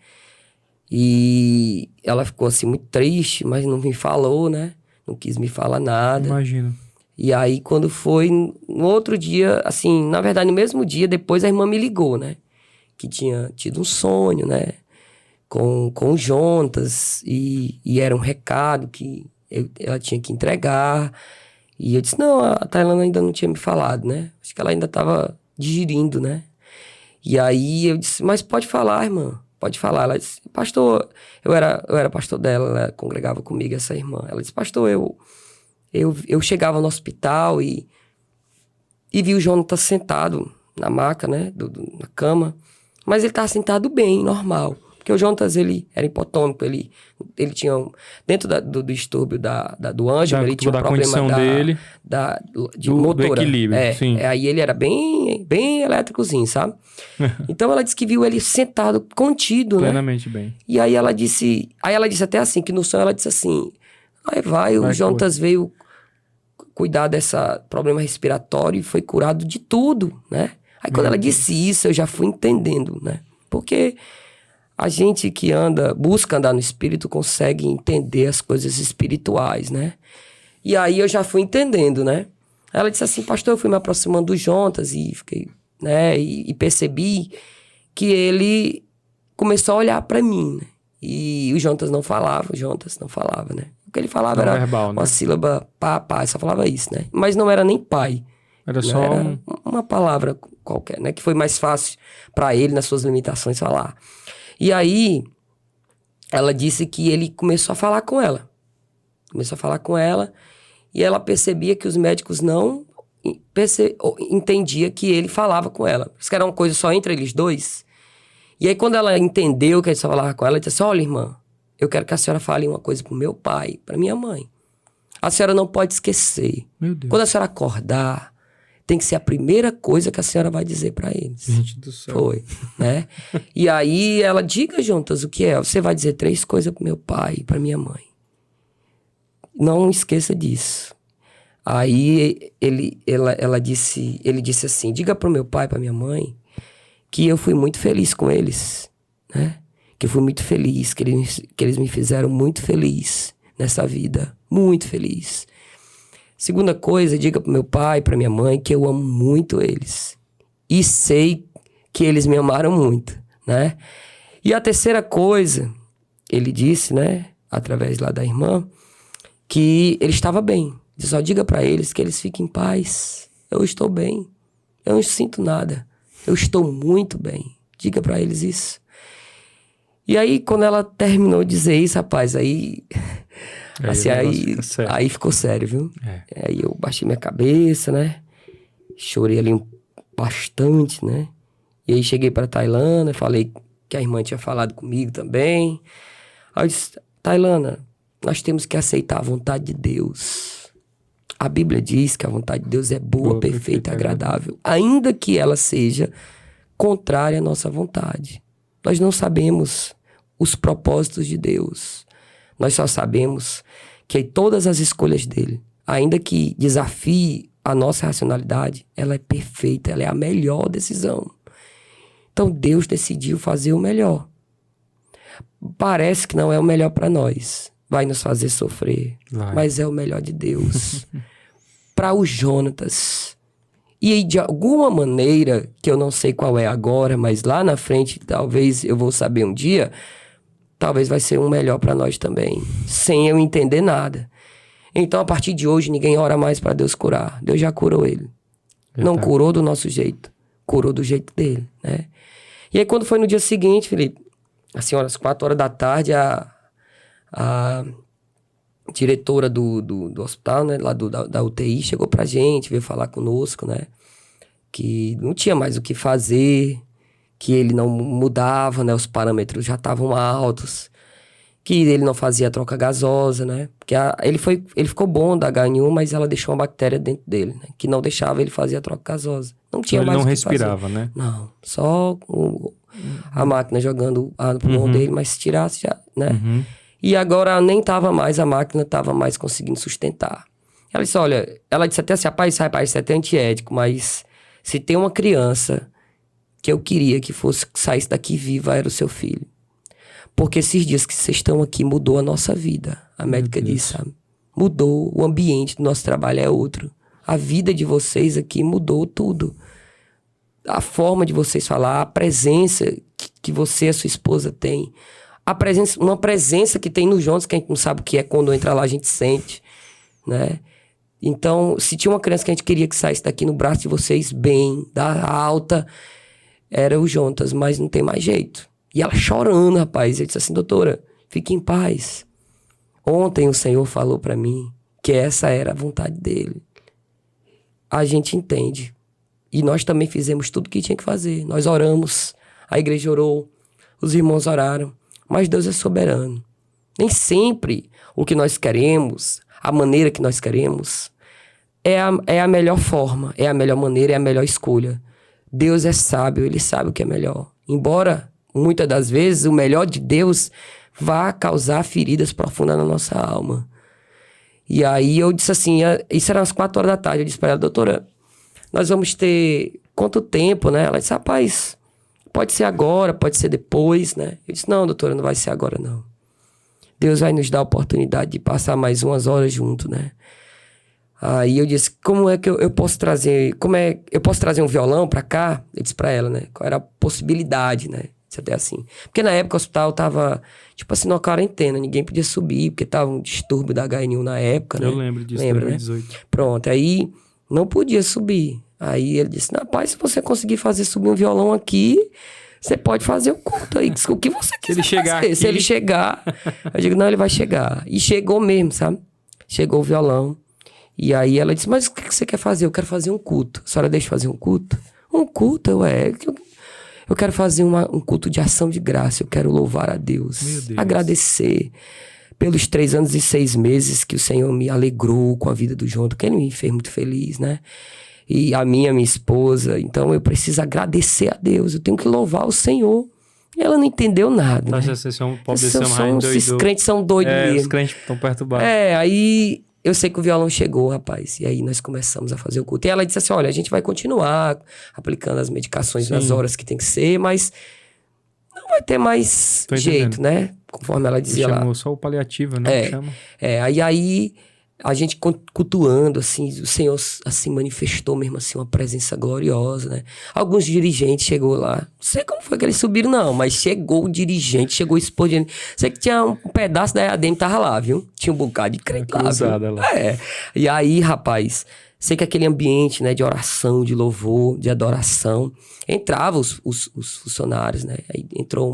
E ela ficou assim muito triste, mas não me falou, né? Não quis me falar nada. Imagino. E aí, quando foi no outro dia, assim, na verdade, no mesmo dia, depois a irmã me ligou, né? Que tinha tido um sonho, né? Com o Jontas, e era um recado que ela tinha que entregar. E eu disse, não, a Tailândia ainda não tinha me falado, né? Acho que ela ainda estava digerindo, né? E aí eu disse, mas pode falar, irmã, pode falar. Ela disse, pastor, eu era pastor dela, ela congregava comigo, essa irmã. Ela disse, pastor, eu chegava no hospital e vi o Jontas sentado na maca, né, na cama, mas ele estava sentado bem, normal. Porque o Jontas, ele era hipotônico, ele tinha, dentro do distúrbio do Ângelo, ele tinha um problema dele, de motora. Do equilíbrio, sim. Aí ele era bem, bem elétricozinho, sabe? Então ela disse que viu ele sentado, contido, plenamente né? bem. E aí ela disse até assim, que no sonho ela disse assim, o Jontas veio cuidar desse problema respiratório e foi curado de tudo, né? Aí quando ela disse isso, eu já fui entendendo, né? Porque a gente que busca andar no espírito, consegue entender as coisas espirituais, né? E aí eu já fui entendendo, né? Ela disse assim, pastor, eu fui me aproximando do Jontas e fiquei, né? E percebi que ele começou a olhar para mim, né? E o Jontas não falava, né? O que ele falava era verbal, uma né? sílaba, pai, só falava isso, né? Mas não era nem pai. Era só uma palavra qualquer, né? Que foi mais fácil para ele, nas suas limitações, falar. E aí, ela disse que ele começou a falar com ela. E ela percebia que os médicos não entendiam que ele falava com ela. Isso que era uma coisa só entre eles dois. E aí, quando ela entendeu que ele só falava com ela, ela disse assim, olha, irmã, eu quero que a senhora fale uma coisa pro meu pai, pra minha mãe. A senhora não pode esquecer. Meu Deus. Quando a senhora acordar, tem que ser a primeira coisa que a senhora vai dizer pra eles. Gente do céu. Foi, né? E aí ela, diga, Jontas, o que é? Você vai dizer 3 coisas pro meu pai e pra minha mãe. Não esqueça disso. Aí ele disse assim, diga pro meu pai e pra minha mãe que eu fui muito feliz com eles, né? Que eu fui muito feliz, que eles me fizeram muito feliz nessa vida. Muito feliz. Segunda coisa, diga pro meu pai, pra minha mãe, que eu amo muito eles. E sei que eles me amaram muito, né? E a terceira coisa, ele disse, né, através lá da irmã, que ele estava bem. Diz, só diga pra eles que eles fiquem em paz. Eu estou bem. Eu não sinto nada. Eu estou muito bem. Diga pra eles isso. E aí, quando ela terminou de dizer isso, rapaz, aí ficou sério, viu? Aí eu baixei minha cabeça, né? Chorei ali bastante, né? E aí cheguei pra Tailândia, falei que a irmã tinha falado comigo também. Aí eu disse, Tailândia, nós temos que aceitar a vontade de Deus. A Bíblia diz que a vontade de Deus é boa, perfeita e agradável, ainda que ela seja contrária à nossa vontade. Nós não sabemos os propósitos de Deus. Nós só sabemos que todas as escolhas dele, ainda que desafie a nossa racionalidade, ela é perfeita, ela é a melhor decisão. Então Deus decidiu fazer o melhor. Parece que não é o melhor para nós. Vai nos fazer sofrer, mas é o melhor de Deus. Para o Jontas. E aí, de alguma maneira, que eu não sei qual é agora, mas lá na frente, talvez eu vou saber um dia, talvez vai ser um melhor para nós também, sem eu entender nada. Então, a partir de hoje, ninguém ora mais para Deus curar. Deus já curou ele. Não curou do nosso jeito, curou do jeito dele, né? E aí, quando foi no dia seguinte, Felipe, assim, às 4 horas da tarde, a diretora do hospital, né, lá da UTI, chegou pra gente, veio falar conosco, né, que não tinha mais o que fazer, que ele não mudava, né, os parâmetros já estavam altos, que ele não fazia troca gasosa, né, porque ele ficou bom da H1N1, mas ela deixou uma bactéria dentro dele, né, que não deixava ele fazer a troca gasosa. Não tinha mais o que fazer. Ele não respirava, né? Não, só a máquina jogando ar no pulmão dele, mas se tirasse já, né. E agora nem tava mais, a máquina tava mais conseguindo sustentar. Ela disse, olha, ela disse até assim, rapaz, isso é até antiético, mas se tem uma criança que eu queria que saísse daqui viva, era o seu filho. Porque esses dias que vocês estão aqui mudou a nossa vida. A médica disse, sabe? Mudou, o ambiente do nosso trabalho é outro. A vida de vocês aqui mudou tudo. A forma de vocês falar, a presença que você e a sua esposa têm. Uma presença que tem nos juntos, que a gente não sabe o que é, quando entra lá a gente sente, né? Então, se tinha uma criança que a gente queria que saísse daqui no braço de vocês bem, da alta, era o Jontas, mas não tem mais jeito. E ela chorando, rapaz. Eu disse assim, doutora, fique em paz. Ontem o Senhor falou para mim que essa era a vontade dele. A gente entende. E nós também fizemos tudo o que tinha que fazer. Nós oramos, a igreja orou, os irmãos oraram. Mas Deus é soberano. Nem sempre o que nós queremos, a maneira que nós queremos, é a melhor forma, é a melhor maneira, é a melhor escolha. Deus é sábio, Ele sabe o que é melhor. Embora, muitas das vezes, o melhor de Deus vá causar feridas profundas na nossa alma. E aí eu disse assim, isso era às 4 horas da tarde, eu disse para ela, doutora, nós vamos ter quanto tempo, né? Ela disse, rapaz, pode ser agora, pode ser depois, né? Eu disse, não, doutora, não vai ser agora, não. Deus vai nos dar a oportunidade de passar mais umas horas junto, né? Aí eu disse, como é que eu posso trazer... eu posso trazer um violão pra cá? Eu disse pra ela, né? Qual era a possibilidade, né? Disse até assim. Porque na época o hospital tava, tipo assim, numa quarentena. Ninguém podia subir, porque tava um distúrbio da HN1 na época, né? Eu lembro disso, lembra, 2018. Né? Pronto, aí não podia subir. Aí ele disse, rapaz, se você conseguir fazer subir um violão aqui, você pode fazer o culto aí, o que você quiser fazer. Se ele chegar, eu digo, não, ele vai chegar. E chegou mesmo, sabe? Chegou o violão. E aí ela disse, mas o que você quer fazer? Eu quero fazer um culto. A senhora deixa eu fazer um culto? Um culto? Eu quero fazer um culto de ação de graça. Eu quero louvar a Deus. Agradecer pelos 3 anos e 6 meses que o Senhor me alegrou com a vida do Jontas, que ele me fez muito feliz, né? E a minha esposa. Então eu preciso agradecer a Deus. Eu tenho que louvar o Senhor. E ela não entendeu nada, né? Esses crentes são doidos mesmo. Os crentes estão perturbados. Aí eu sei que o violão chegou, rapaz. E aí nós começamos a fazer o culto. E ela disse assim, olha, a gente vai continuar aplicando as medicações nas horas que tem que ser, mas não vai ter mais jeito, né? Conforme ela dizia lá. Chamou só o paliativo, né? Aí a gente cultuando, assim, o Senhor assim manifestou mesmo assim uma presença gloriosa, né? Alguns dirigentes chegou lá, não sei como foi que eles subiram não, mas chegou o dirigente, chegou o esposo, sei que tinha um pedaço da EADM tava lá, viu? Tinha um bocado de crente lá, viu? E aí, rapaz, sei que aquele ambiente, né, de oração, de louvor, de adoração, entrava os funcionários, né? Aí entrou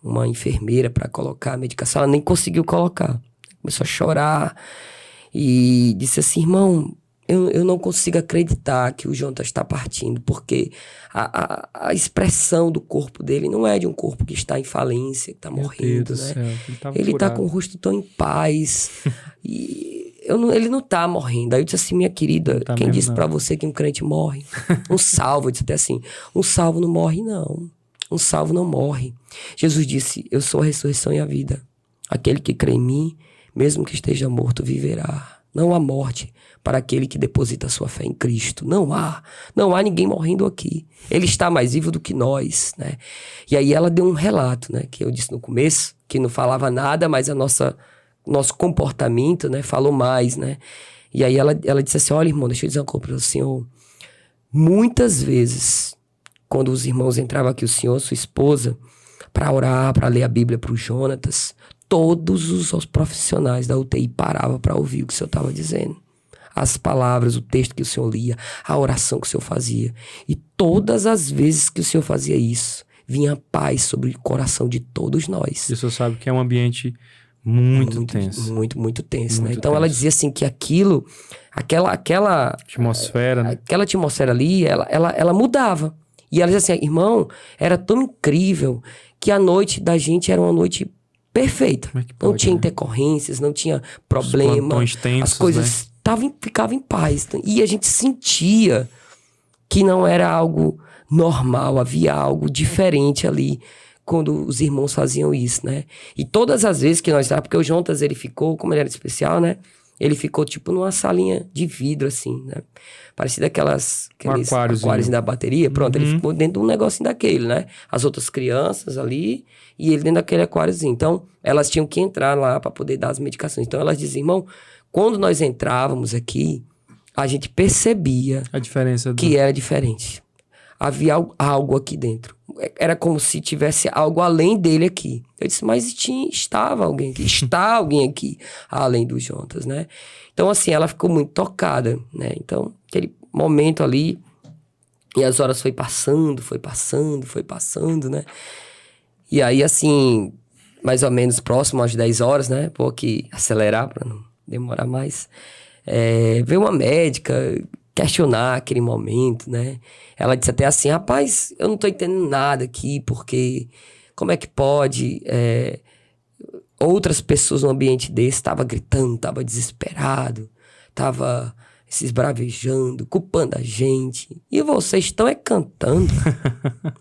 uma enfermeira para colocar a medicação, ela nem conseguiu colocar, começou a chorar. E disse assim, irmão, eu não consigo acreditar que o Jontas está partindo, porque a expressão do corpo dele não é de um corpo que está em falência, que está morrendo, né? Ele está com o rosto tão em paz. E ele não está morrendo. Aí eu disse assim, minha querida, quem disse para você que um crente morre? Um salvo, eu disse até assim, um salvo não morre, não. Um salvo não morre. Jesus disse, eu sou a ressurreição e a vida. Aquele que crê em mim, mesmo que esteja morto, viverá. Não há morte para aquele que deposita sua fé em Cristo. Não há ninguém morrendo aqui. Ele está mais vivo do que nós, né? E aí ela deu um relato, né? Que eu disse no começo, que não falava nada, mas nosso comportamento, né? Falou mais, né? E aí ela disse assim, olha, irmão, deixa eu dizer uma coisa para o senhor. Muitas vezes, quando os irmãos entravam aqui, o senhor, sua esposa, para orar, para ler a Bíblia para o Jonatas, todos os profissionais da UTI paravam para ouvir o que o senhor estava dizendo. As palavras, o texto que o senhor lia, a oração que o senhor fazia. E todas as vezes que o senhor fazia isso, vinha paz sobre o coração de todos nós. E o senhor sabe que é um ambiente muito tenso. Muito tenso, né? Então ela dizia assim que aquela atmosfera, né? Aquela atmosfera ali, ela mudava. E ela dizia assim, irmão, era tão incrível que a noite da gente era uma noite perfeita. Não tinha intercorrências, não tinha problema. Tensos, as coisas ficavam em paz. E a gente sentia que não era algo normal, havia algo diferente ali quando os irmãos faziam isso, né? E todas as vezes que nós... Porque o Jontas, ele ficou, como ele era especial, né? Ele ficou tipo numa salinha de vidro, assim, né? Parecia aqueles aquários da bateria. Pronto, ele ficou dentro de um negocinho daquele, né? As outras crianças ali e ele dentro daquele aquáriozinho. Então, elas tinham que entrar lá para poder dar as medicações. Então, elas diziam, irmão, quando nós entrávamos aqui, a gente percebia a diferença que era diferente. Havia algo aqui dentro. Era como se tivesse algo além dele aqui. Eu disse, mas estava alguém aqui. Está alguém aqui, além dos Jonatas, né? Então, assim, ela ficou muito tocada, né? Então, aquele momento ali, e as horas foi passando, né? E aí, assim, mais ou menos próximo às 10 horas, né? Vou aqui acelerar para não demorar mais. Veio uma médica questionar aquele momento, né? Ela disse até assim, rapaz, eu não tô entendendo nada aqui, porque como é que pode outras pessoas no ambiente desse estavam gritando, estavam desesperado, estavam se esbravejando, culpando a gente, e vocês estão cantando,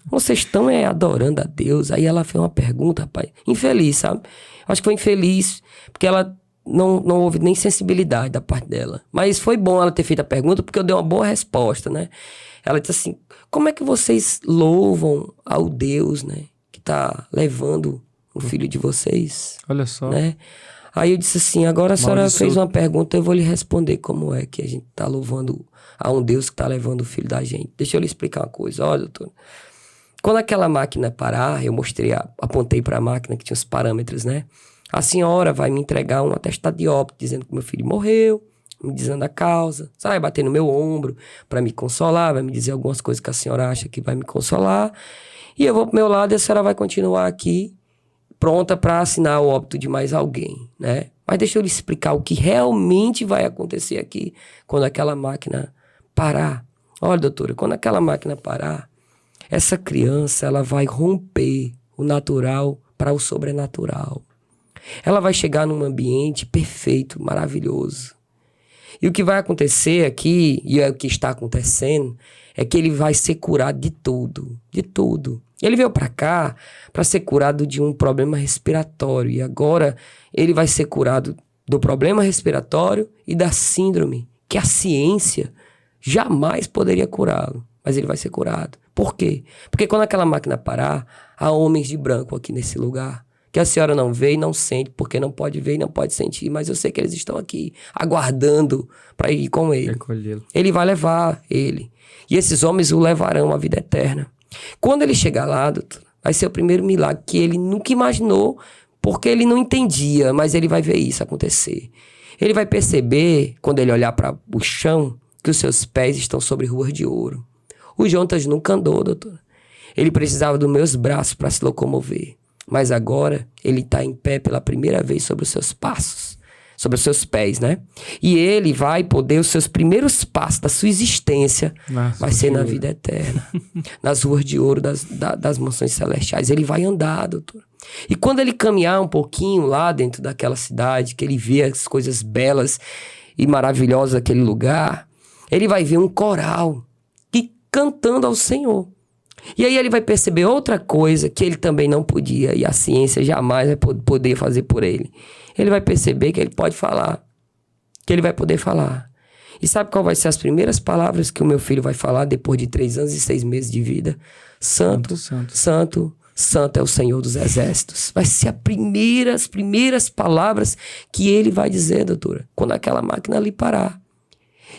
vocês estão adorando a Deus. Aí ela fez uma pergunta, rapaz, infeliz, sabe? Acho que foi infeliz, porque ela não houve nem sensibilidade da parte dela. Mas foi bom ela ter feito a pergunta, porque eu dei uma boa resposta, né? Ela disse assim, como é que vocês louvam ao Deus, né? Que tá levando o filho de vocês. Olha só. Né? Aí eu disse assim, agora a senhora fez uma pergunta, eu vou lhe responder como é que a gente tá louvando a um Deus que tá levando o filho da gente. Deixa eu lhe explicar uma coisa. Olha, doutor, quando aquela máquina parar, eu apontei para a máquina que tinha os parâmetros, né? A senhora vai me entregar um atestado de óbito dizendo que meu filho morreu, me dizendo a causa, vai bater no meu ombro para me consolar, vai me dizer algumas coisas que a senhora acha que vai me consolar, e eu vou pro meu lado e a senhora vai continuar aqui pronta para assinar o óbito de mais alguém, né? Mas deixa eu lhe explicar o que realmente vai acontecer aqui quando aquela máquina parar. Olha, doutora, quando aquela máquina parar, essa criança ela vai romper o natural para o sobrenatural. Ela vai chegar num ambiente perfeito, maravilhoso. E o que vai acontecer aqui, e é o que está acontecendo, é que ele vai ser curado de tudo, de tudo. Ele veio para cá para ser curado de um problema respiratório, e agora ele vai ser curado do problema respiratório e da síndrome, que a ciência jamais poderia curá-lo, mas ele vai ser curado. Por quê? Porque quando aquela máquina parar, há homens de branco aqui nesse lugar, que a senhora não vê e não sente, porque não pode ver e não pode sentir, mas eu sei que eles estão aqui, aguardando para ir com ele. Ele vai levar ele. E esses homens o levarão à vida eterna. Quando ele chegar lá, doutor, vai ser o primeiro milagre que ele nunca imaginou, porque ele não entendia, mas ele vai ver isso acontecer. Ele vai perceber, quando ele olhar para o chão, que os seus pés estão sobre ruas de ouro. O Jonatas nunca andou, doutor. Ele precisava dos meus braços para se locomover. Mas agora ele está em pé pela primeira vez sobre os seus passos, sobre os seus pés, né? E ele vai poder, os seus primeiros passos da sua existência, vai ser na vida eterna, nas ruas de ouro das mansões celestiais. Ele vai andar, doutor. E quando ele caminhar um pouquinho lá dentro daquela cidade, que ele vê as coisas belas e maravilhosas daquele lugar, ele vai ver um coral cantando ao Senhor. E aí ele vai perceber outra coisa que ele também não podia, e a ciência jamais vai poder fazer por ele. Ele vai perceber que ele pode falar, que ele vai poder falar. E sabe qual vai ser as primeiras palavras que o meu filho vai falar depois de 3 anos e 6 meses de vida? Santo, santo, santo, santo é o Senhor dos Exércitos. Vai ser as primeiras palavras que ele vai dizer, doutora, quando aquela máquina ali parar.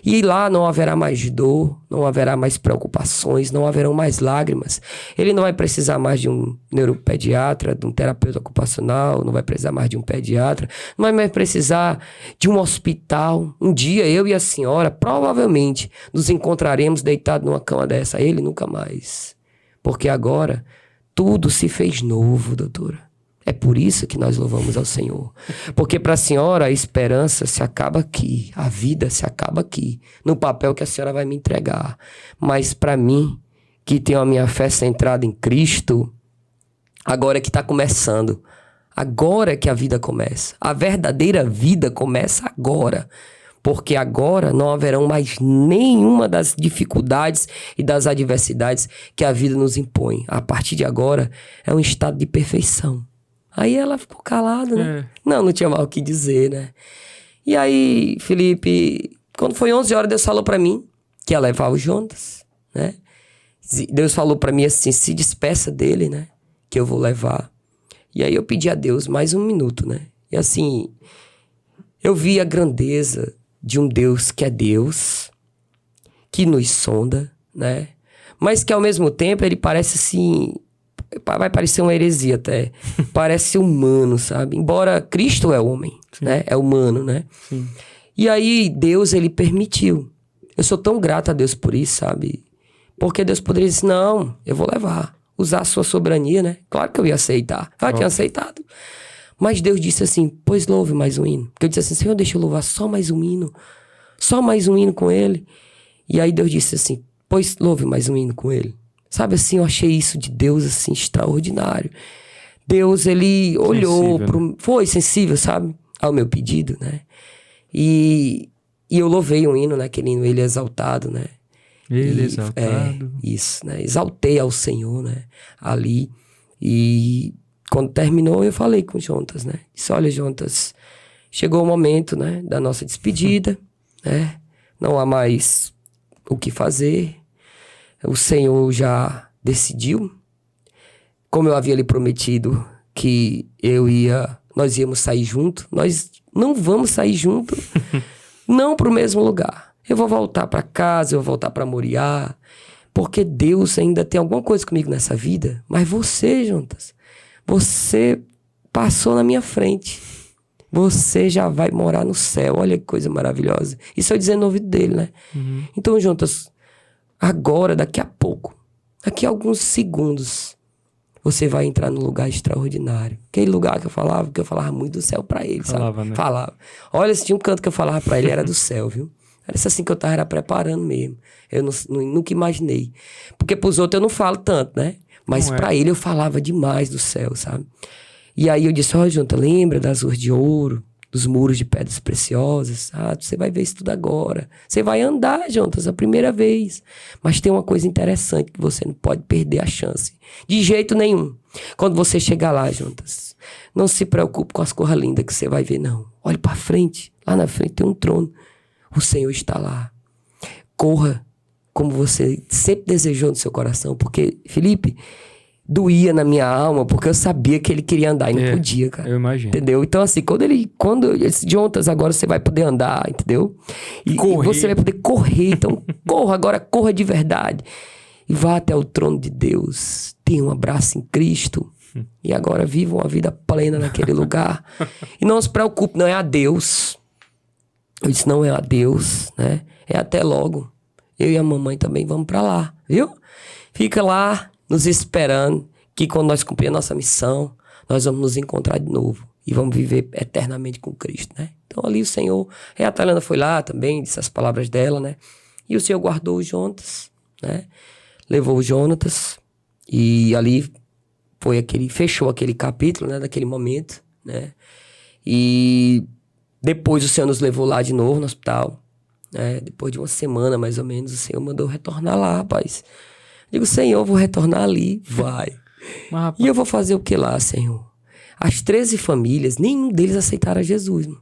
E lá não haverá mais dor, não haverá mais preocupações, não haverão mais lágrimas. Ele não vai precisar mais de um neuropediatra, de um terapeuta ocupacional, não vai precisar mais de um pediatra, não vai mais precisar de um hospital. Um dia eu e a senhora provavelmente nos encontraremos deitados numa cama dessa. Ele nunca mais. Porque agora tudo se fez novo, doutora. É por isso que nós louvamos ao Senhor. Porque para a senhora a esperança se acaba aqui. A vida se acaba aqui. No papel que a senhora vai me entregar. Mas para mim, que tenho a minha fé centrada em Cristo, agora é que está começando. Agora é que a vida começa. A verdadeira vida começa agora. Porque agora não haverão mais nenhuma das dificuldades e das adversidades que a vida nos impõe. A partir de agora é um estado de perfeição. Aí ela ficou calada, né? Não tinha mais o que dizer, né? E aí, Felipe, quando foi 11 horas, Deus falou pra mim que ia levar o Jonas, né? Deus falou pra mim assim, se despeça dele, né? Que eu vou levar. E aí eu pedi a Deus mais um minuto, né? E assim, eu vi a grandeza de um Deus que é Deus, que nos sonda, né? Mas que ao mesmo tempo ele parece assim, vai parecer uma heresia até, parece humano, sabe? Embora Cristo é homem, né? É humano, né? Sim. E aí Deus, ele permitiu. Eu sou tão grato a Deus por isso, sabe? Porque Deus poderia dizer, não, eu vou levar, usar a sua soberania, né? Claro que eu ia aceitar, eu tinha aceitado. Mas Deus disse assim, pois louve mais um hino. Porque eu disse assim, Senhor, deixa eu louvar só mais um hino com ele. E aí Deus disse assim, pois louve mais um hino com ele. Sabe assim, eu achei isso de Deus assim, extraordinário. Deus, ele olhou, foi sensível, sabe? Ao meu pedido, né? E eu louvei um hino, né? Aquele hino, ele é exaltado, né? Ele exaltado. Isso, né? Exaltei ao Senhor, né? Ali. E quando terminou, eu falei com o Jonas, né? Disse, olha, Jonas, chegou o momento, né? Da nossa despedida, né? Não há mais o que fazer. O Senhor já decidiu. Como eu havia lhe prometido que nós íamos sair junto, nós não vamos sair junto, não para o mesmo lugar. Eu vou voltar para casa, eu vou voltar para Moriá, porque Deus ainda tem alguma coisa comigo nessa vida. Mas você, Jonas, você passou na minha frente. Você já vai morar no céu. Olha que coisa maravilhosa. Isso eu dizendo no ouvido dele, né? Uhum. Então, Jonas, agora, daqui a pouco, daqui a alguns segundos, você vai entrar num lugar extraordinário. Aquele lugar que eu falava muito do céu pra ele, Falava, sabe? né? Falava. Olha, se tinha um canto que eu falava pra ele, era do céu, viu? Era assim que eu tava preparando mesmo. Eu nunca imaginei. Porque pros outros eu não falo tanto, né? Mas pra ele eu falava demais do céu, sabe? E aí eu disse, ó, Jonathan, lembra das ruas de ouro, dos muros de pedras preciosas? Ah, você vai ver isso tudo agora. Você vai andar, Jonathan, a primeira vez. Mas tem uma coisa interessante que você não pode perder a chance. De jeito nenhum. Quando você chegar lá, Jonathan, não se preocupe com as coisas lindas que você vai ver, não. Olhe pra frente. Lá na frente tem um trono. O Senhor está lá. Corra como você sempre desejou no seu coração. Porque, Felipe, doía na minha alma, porque eu sabia que ele queria andar e não podia, cara. Eu imagino. Entendeu? Então, assim, quando ele disse, Jonas, agora você vai poder andar, entendeu? E você vai poder correr. Então, corra de verdade. E vá até o trono de Deus. Tenha um abraço em Cristo. E agora viva uma vida plena naquele lugar. E não se preocupe, não é a Deus. Eu disse, não é a Deus, né? É até logo. Eu e a mamãe também vamos pra lá, viu? Fica lá, nos esperando, que quando nós cumprir a nossa missão, nós vamos nos encontrar de novo. E vamos viver eternamente com Cristo, né? Então ali o Senhor... a Thalana foi lá também, disse as palavras dela, né? E o Senhor guardou o Jonas, né? Levou o Jonas. E ali fechou aquele capítulo, né? Daquele momento, né? E depois o Senhor nos levou lá de novo no hospital, né? Depois de uma semana, mais ou menos, o Senhor mandou retornar lá, rapaz. Digo, Senhor, eu vou retornar ali. Vai. E eu vou fazer o que lá, Senhor? As 13 famílias, nenhum deles aceitaram a Jesus, mano.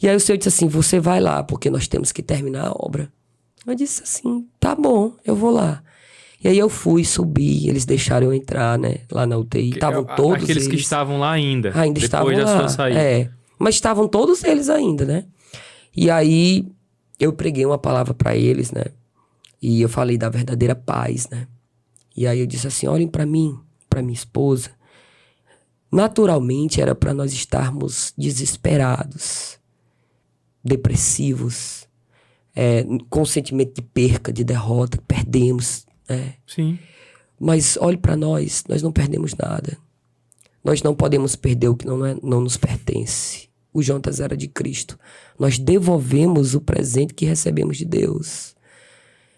E aí o Senhor disse assim, você vai lá, porque nós temos que terminar a obra. Eu disse assim, tá bom, eu vou lá. E aí eu fui, subi, eles deixaram eu entrar, né? Lá na UTI, estavam todos aqueles eles... que estavam lá ainda. Ainda estavam lá. Depois da sua saída. Mas estavam todos eles ainda, né? E aí eu preguei uma palavra para eles, né? E eu falei da verdadeira paz, né? E aí eu disse assim, olhem para mim, para minha esposa. Naturalmente era para nós estarmos desesperados, depressivos, com sentimento de perca, de derrota, perdemos, né? Sim. Mas olhe para nós não perdemos nada. Nós não podemos perder o que não nos pertence. O Jonas era de Cristo. Nós devolvemos o presente que recebemos de Deus.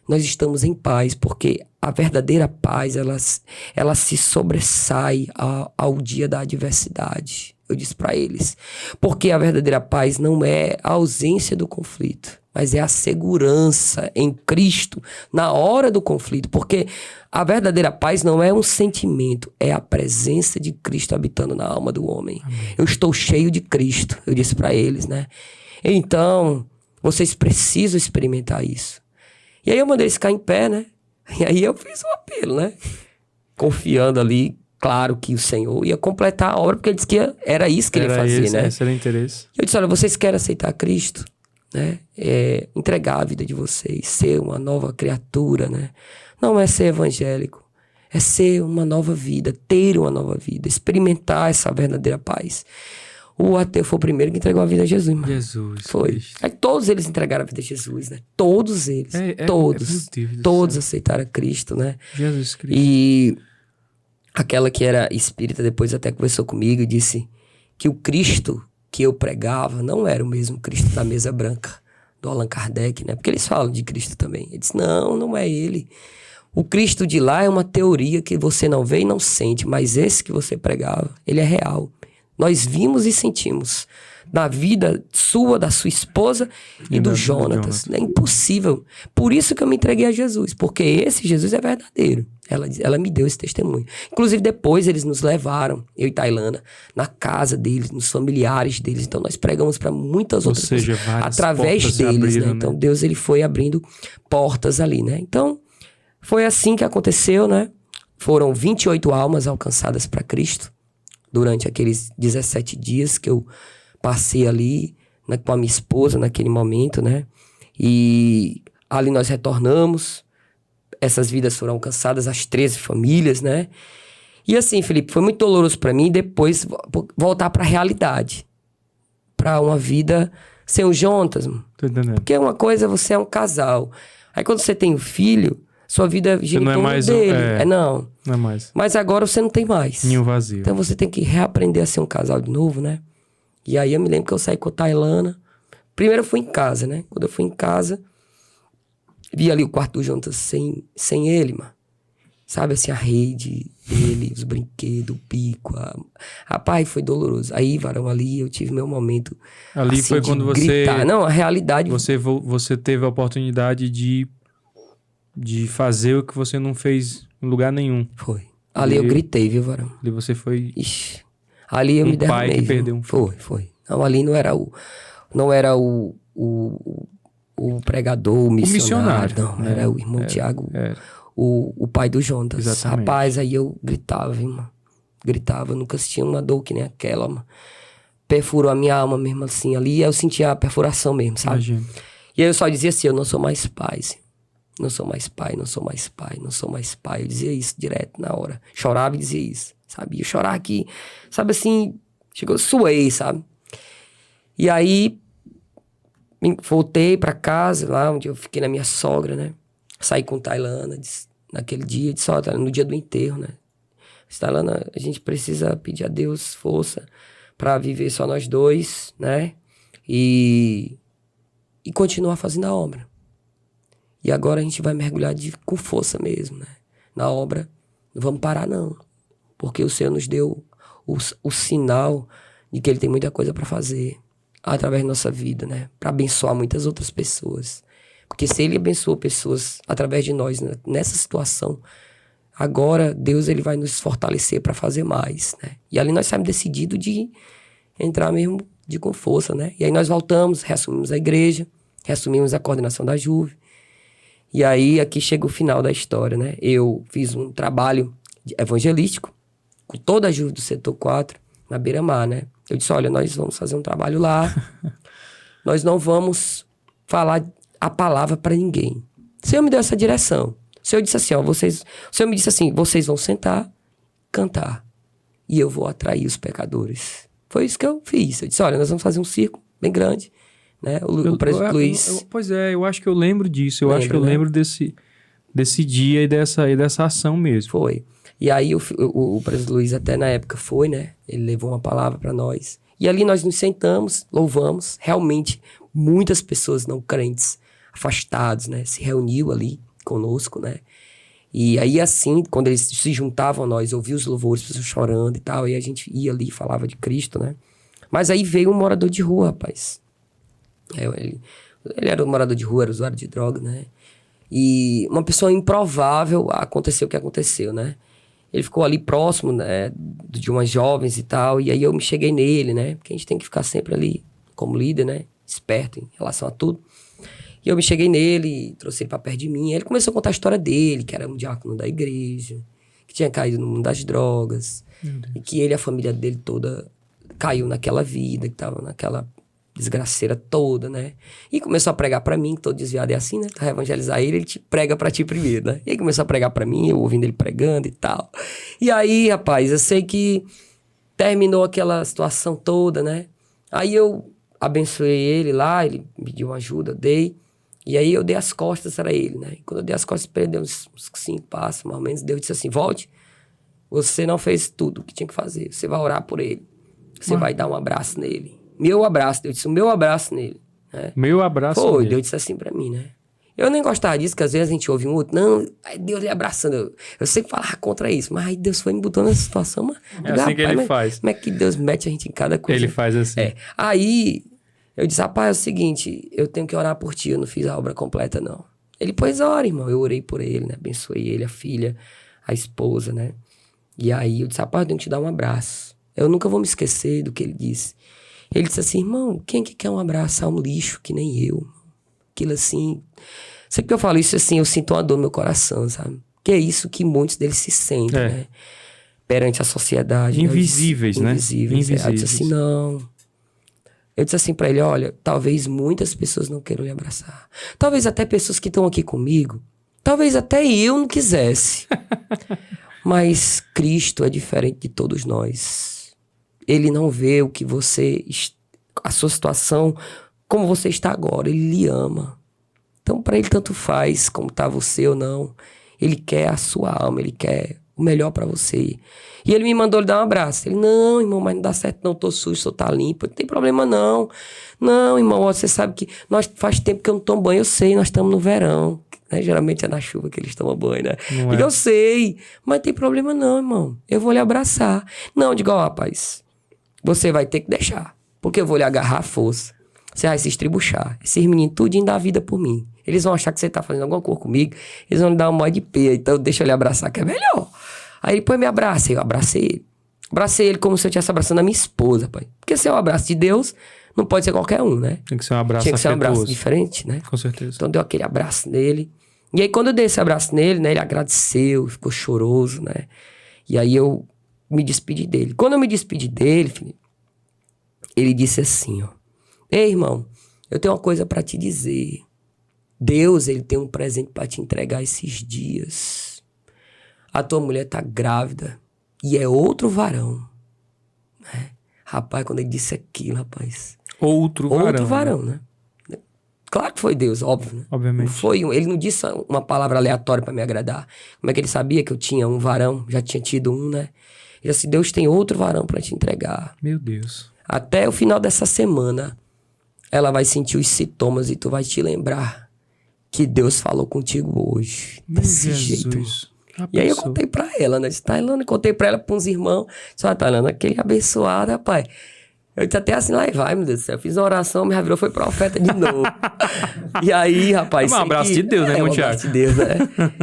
Nós estamos em paz, porque a verdadeira paz, ela se sobressai ao dia da adversidade. Eu disse para eles. Porque a verdadeira paz não é a ausência do conflito, mas é a segurança em Cristo na hora do conflito. Porque a verdadeira paz não é um sentimento, é a presença de Cristo habitando na alma do homem. Amém. Eu estou cheio de Cristo, eu disse para eles, né? Então, vocês precisam experimentar isso. E aí eu mandei eles ficar em pé, né? E aí eu fiz um apelo, né? Confiando ali, claro que o Senhor ia completar a obra, porque ele disse que era isso que ele ia fazer, né? Esse era o interesse. Eu disse, olha, vocês querem aceitar Cristo, né? Entregar a vida de vocês, ser uma nova criatura, né? Não é ser evangélico, é ser uma nova vida, ter uma nova vida, experimentar essa verdadeira paz. O ateu foi o primeiro que entregou a vida a Jesus, mano. Jesus. Foi. Cristo. Aí todos eles entregaram a vida a Jesus, né? Todos eles. Todos. Todos aceitaram a Cristo, né? Jesus Cristo. E aquela que era espírita depois até conversou comigo e disse que o Cristo que eu pregava não era o mesmo Cristo da mesa branca, do Allan Kardec, né? Porque eles falam de Cristo também. Ele disse, não é ele. O Cristo de lá é uma teoria que você não vê e não sente, mas esse que você pregava, ele é real. Nós vimos e sentimos na vida sua, da sua esposa e do Jonatas. É impossível. Por isso que eu me entreguei a Jesus, porque esse Jesus é verdadeiro. Ela me deu esse testemunho. Inclusive, depois eles nos levaram, eu e Tailana, na casa deles, nos familiares deles. Então, nós pregamos para muitas outras pessoas através deles, abriram, né? Então, Deus ele foi abrindo portas ali, né? Então, foi assim que aconteceu, né? Foram 28 almas alcançadas para Cristo durante aqueles 17 dias que eu passei ali, né, com a minha esposa naquele momento, né? E ali nós retornamos. Essas vidas foram alcançadas, as 13 famílias, né? E assim, Felipe, foi muito doloroso para mim depois voltar para a realidade. Para uma vida sem o Jonatas. Tô entendendo. Porque uma coisa, você é um casal. Aí quando você tem um filho, sua vida gira em torno dele. Não é mais. Mas agora você não tem mais. Ninho vazio. Então você tem que reaprender a ser um casal de novo, né? E aí eu me lembro que eu saí com a Tailana. Primeiro eu fui em casa, né? Quando eu fui em casa, vi ali o quarto do Jonatas sem ele, mano. Sabe assim, a rede dele, os brinquedos, o pico. Rapaz, foi doloroso. Aí, varão, ali eu tive meu momento. Ali assim, foi quando você... gritar. Não, a realidade... Você teve a oportunidade de fazer o que você não fez em lugar nenhum. Foi. Ali eu gritei, viu, varão? Ali você foi... Ixi. Ali eu me derramei. Pai que perdeu um filho. Foi. Não, ali não era o pregador, o missionário. Não, era o irmão Tiago, o pai do Jonatas. Exatamente. Rapaz, aí eu gritava, viu, mano? Gritava, nunca senti uma dor que nem aquela, mano. Perfurou a minha alma mesmo, assim. Ali eu sentia a perfuração mesmo, sabe? Imagina. E aí eu só dizia assim, eu não sou mais pai, assim. Não sou mais pai, não sou mais pai, não sou mais pai. Eu dizia isso direto na hora. Chorava e dizia isso, sabe? Eu chorava aqui, sabe assim, suei, sabe? E aí, voltei pra casa, lá onde eu fiquei na minha sogra, né? Saí com Tailana naquele dia, disse, no dia do enterro, né? Tailana, a gente precisa pedir a Deus força pra viver só nós dois, né? E continuar fazendo a obra. E agora a gente vai mergulhar com força mesmo, né? Na obra, não vamos parar não. Porque o Senhor nos deu o sinal de que Ele tem muita coisa para fazer através da nossa vida, né? Para abençoar muitas outras pessoas. Porque se Ele abençoou pessoas através de nós, né? Nessa situação, agora Deus ele vai nos fortalecer para fazer mais, né? E ali nós saímos decididos de entrar mesmo com força, né? E aí nós voltamos, reassumimos a igreja, reassumimos a coordenação da Juve. E aí, aqui chega o final da história, né? Eu fiz um trabalho evangelístico com toda a Juve do Setor 4, na Beira-Mar, né? Eu disse, olha, nós vamos fazer um trabalho lá. Nós não vamos falar a palavra para ninguém. O Senhor me deu essa direção. O Senhor disse assim, o Senhor me disse assim, vocês vão sentar, cantar, e eu vou atrair os pecadores. Foi isso que eu fiz. Eu disse, olha, nós vamos fazer um circo bem grande, né? O presidente Luiz... Pois é, eu acho que eu lembro disso. Eu acho que eu lembro desse dia e dessa ação mesmo. Foi. E aí o presidente Luiz até na época foi, né? Ele levou uma palavra para nós. E ali nós nos sentamos, louvamos. Realmente, muitas pessoas não crentes, afastados, né? Se reuniu ali conosco, né? E aí assim, quando eles se juntavam a nós, ouvia os louvores, pessoas chorando e tal. E a gente ia ali e falava de Cristo, né? Mas aí veio um morador de rua, rapaz. Ele era um morador de rua, era usuário de droga, né? E uma pessoa improvável, aconteceu o que aconteceu, né? Ele ficou ali próximo, né, de umas jovens e tal, e aí eu me cheguei nele, né? Porque a gente tem que ficar sempre ali como líder, né? desperto em relação a tudo. E eu me cheguei nele, trouxe ele pra perto de mim. Aí ele começou a contar a história dele, que era um diácono da igreja, que tinha caído no mundo das drogas, e que ele e a família dele toda caiu naquela vida, que tava naquela desgraceira toda, né? E começou a pregar pra mim, que todo desviado é assim, né? Pra evangelizar ele, ele te prega pra ti primeiro, né? E aí começou a pregar pra mim, eu ouvindo ele pregando e tal. E aí, rapaz, eu sei que terminou aquela situação toda, né? Aí eu abençoei ele lá, ele me pediu uma ajuda, eu dei. E aí eu dei as costas para ele, né? E quando eu dei as costas para ele, deu uns 5 passos, mais ou menos. Deus disse assim, volte, você não fez tudo o que tinha que fazer. Você vai orar por ele. Você vai dar um abraço nele. Meu abraço. Deus disse, o meu abraço nele. Né? Meu abraço Foi, nele. Deus disse assim para mim, né? Eu nem gostava disso, que às vezes a gente ouve um outro. Não, aí Deus lhe abraçando. Eu sempre falava contra isso. Mas aí Deus foi me botando nessa situação. Mas, é assim que ele faz. Como é que Deus mete a gente em cada coisa? Ele faz assim. Aí eu disse, rapaz, é o seguinte, eu tenho que orar por ti, eu não fiz a obra completa, não. Ele, pois ora, irmão. Eu orei por ele, né? Abençoei ele, a filha, a esposa, né? E aí eu disse, rapaz, eu tenho que te dar um abraço. Eu nunca vou me esquecer do que ele disse. Ele disse assim, irmão, quem que quer um abraço a um lixo que nem eu? Aquilo assim... Sempre que eu falo isso assim, eu sinto uma dor no meu coração, sabe? Que é isso que muitos deles se sentem, né? Perante a sociedade. Invisíveis, né? Invisíveis. Eu disse assim, não... Eu disse assim pra ele, olha, talvez muitas pessoas não queiram lhe abraçar. Talvez até pessoas que estão aqui comigo. Talvez até eu não quisesse. Mas Cristo é diferente de todos nós. Ele não vê o que você... A sua situação, como você está agora. Ele lhe ama. Então, pra ele tanto faz como tá você ou não. Ele quer a sua alma, ele quer o melhor pra você. E ele me mandou lhe dar um abraço. Ele, não, irmão, mas não dá certo não, tô sujo, só tá limpo. Não tem problema não. Não, irmão, você sabe que nós faz tempo que eu não tomo banho, eu sei, nós estamos no verão. Né? Geralmente é na chuva que eles tomam banho, né? Digo, eu sei, mas não tem problema não, irmão. Eu vou lhe abraçar. Não, digo, ó, rapaz, você vai ter que deixar, porque eu vou lhe agarrar à força. Você vai se estribuchar. Esses meninos tudinho dá vida por mim. Eles vão achar que você tá fazendo alguma coisa comigo, eles vão lhe dar uma mó de peia, então deixa eu lhe abraçar que é melhor. Aí ele, pô, me abraça. Eu abracei ele. Abracei ele como se eu estivesse abraçando a minha esposa, pai. Porque se é um abraço de Deus, não pode ser qualquer um, né? Tem que ser um abraço Tinha que ser um abraço afetuoso. diferente, né? Com certeza. Então deu aquele abraço nele. E aí quando eu dei esse abraço nele, né? Ele agradeceu, ficou choroso, né? E aí eu me despedi dele. Quando eu me despedi dele, Felipe, ele disse assim, ó. Ei, irmão, eu tenho uma coisa pra te dizer. Deus, ele tem um presente pra te entregar esses dias. A tua mulher tá grávida e é outro varão. Né? Rapaz, quando ele disse aquilo, rapaz... Outro varão, né? Claro que foi Deus, óbvio, né? Obviamente. Não foi, ele não disse uma palavra aleatória pra me agradar. Como é que ele sabia que eu tinha um varão? Já tinha tido um, né? Ele disse, Deus tem outro varão pra te entregar. Meu Deus. Até o final dessa semana, ela vai sentir os sintomas e tu vai te lembrar que Deus falou contigo hoje. Desse jeito. E aí eu contei pra ela, né? Disse, Tailândia, contei pra ela, pra uns irmãos. Só, Tailândia, aquele abençoado, rapaz. Eu disse até assim, lá e vai, meu Deus do céu. Eu fiz uma oração, me virou, foi profeta de novo. E aí, rapaz... É um abraço de Deus, né, Montiago? É um abraço de Deus, né?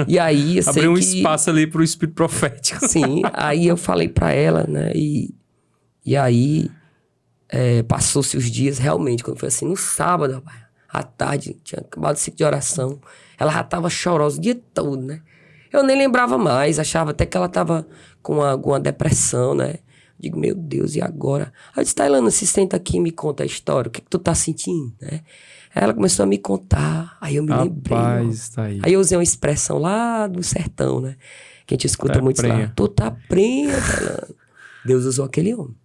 E aí, eu sei abriu um espaço ali pro espírito profético. Sim, aí eu falei pra ela, né? E aí, passou-se os dias, realmente, quando foi assim, no sábado, rapaz, à tarde, tinha acabado o ciclo de oração. Ela já tava chorosa o dia todo, né? Eu nem lembrava mais, achava até que ela tava com alguma depressão, né? Digo, meu Deus, e agora? Aí eu disse, Tailândia, se senta aqui e me conta a história. O que tu tá sentindo, né? Aí ela começou a me contar. Aí eu me lembrei. Rapaz, tá aí. Aí eu usei uma expressão lá do sertão, né? Que a gente escuta muito lá. Tu tá prenha, Tailândia. Deus usou aquele homem.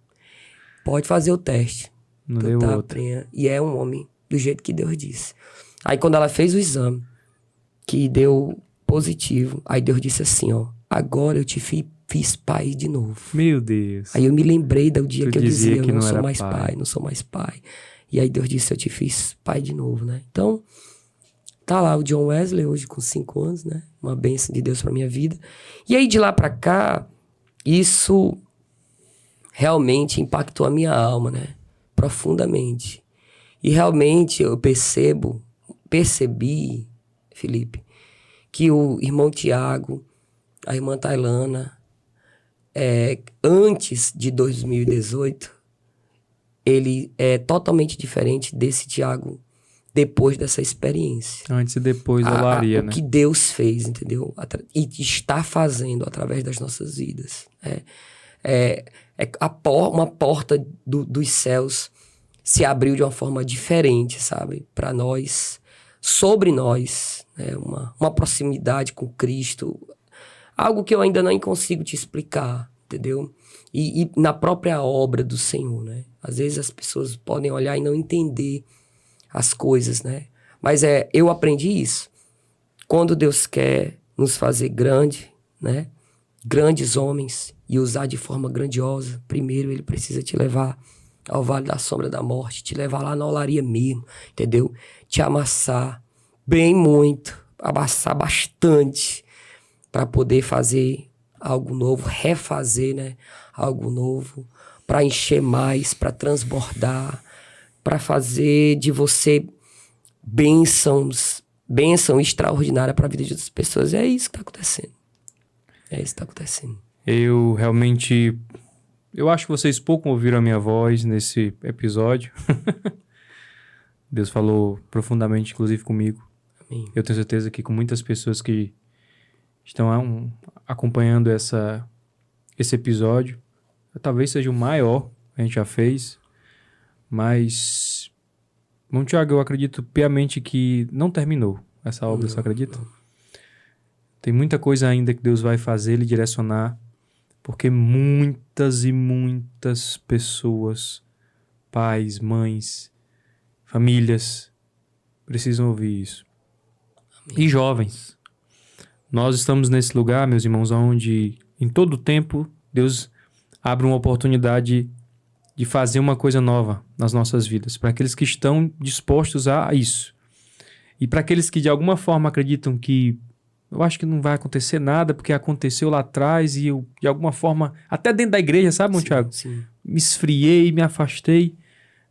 Pode fazer o teste. Não tu deu tá outro. prenha. E é um homem do jeito que Deus disse. Aí quando ela fez o exame, que deu positivo, aí Deus disse assim, ó. Agora eu te fiz pai de novo. Meu Deus. Aí eu me lembrei do dia que eu dizia, eu não sou mais pai. pai, não sou mais pai. E aí Deus disse, eu te fiz pai de novo, né? Então, tá lá o John Wesley hoje com 5 anos, né? Uma bênção de Deus pra minha vida. E aí de lá pra cá, isso realmente impactou a minha alma, né? Profundamente. E realmente eu percebi, Felipe, que o irmão Tiago, a irmã Tailândia, antes de 2018, ele é totalmente diferente desse Tiago depois dessa experiência. Antes e depois da olaria, né? O que Deus fez, entendeu? E está fazendo através das nossas vidas. Uma porta dos céus se abriu de uma forma diferente, sabe? Para nós, sobre nós, né? Uma proximidade com Cristo. Algo que eu ainda não consigo te explicar, entendeu? E na própria obra do Senhor, né? Às vezes as pessoas podem olhar e não entender as coisas, né? Mas eu aprendi isso. Quando Deus quer nos fazer grande, né? Grandes homens e usar de forma grandiosa, primeiro ele precisa te levar ao vale da sombra da morte, te levar lá na olaria mesmo, entendeu? Te amassar bem muito, amassar bastante para poder fazer algo novo, refazer, né? Algo novo, para encher mais, para transbordar, para fazer de você bênção extraordinária para a vida de outras pessoas. É isso que está acontecendo. É isso que está acontecendo. Eu acho que vocês pouco ouviram a minha voz nesse episódio. Deus falou profundamente, inclusive comigo. Amém. Eu tenho certeza que com muitas pessoas que estão acompanhando esse episódio, talvez seja o maior que a gente já fez, mas, bom, Tiago, eu acredito piamente que não terminou essa obra, você acredita? Não. Tem muita coisa ainda que Deus vai fazer, lhe direcionar, porque muitas e muitas pessoas, pais, mães, famílias, precisam ouvir isso. Amém. E jovens. Nós estamos nesse lugar, meus irmãos, onde em todo o tempo Deus abre uma oportunidade de fazer uma coisa nova nas nossas vidas, para aqueles que estão dispostos a isso. E para aqueles que de alguma forma acreditam que eu acho que não vai acontecer nada, porque aconteceu lá atrás e eu, de alguma forma, até dentro da igreja, sabe, Tiago? Sim. Me esfriei, me afastei.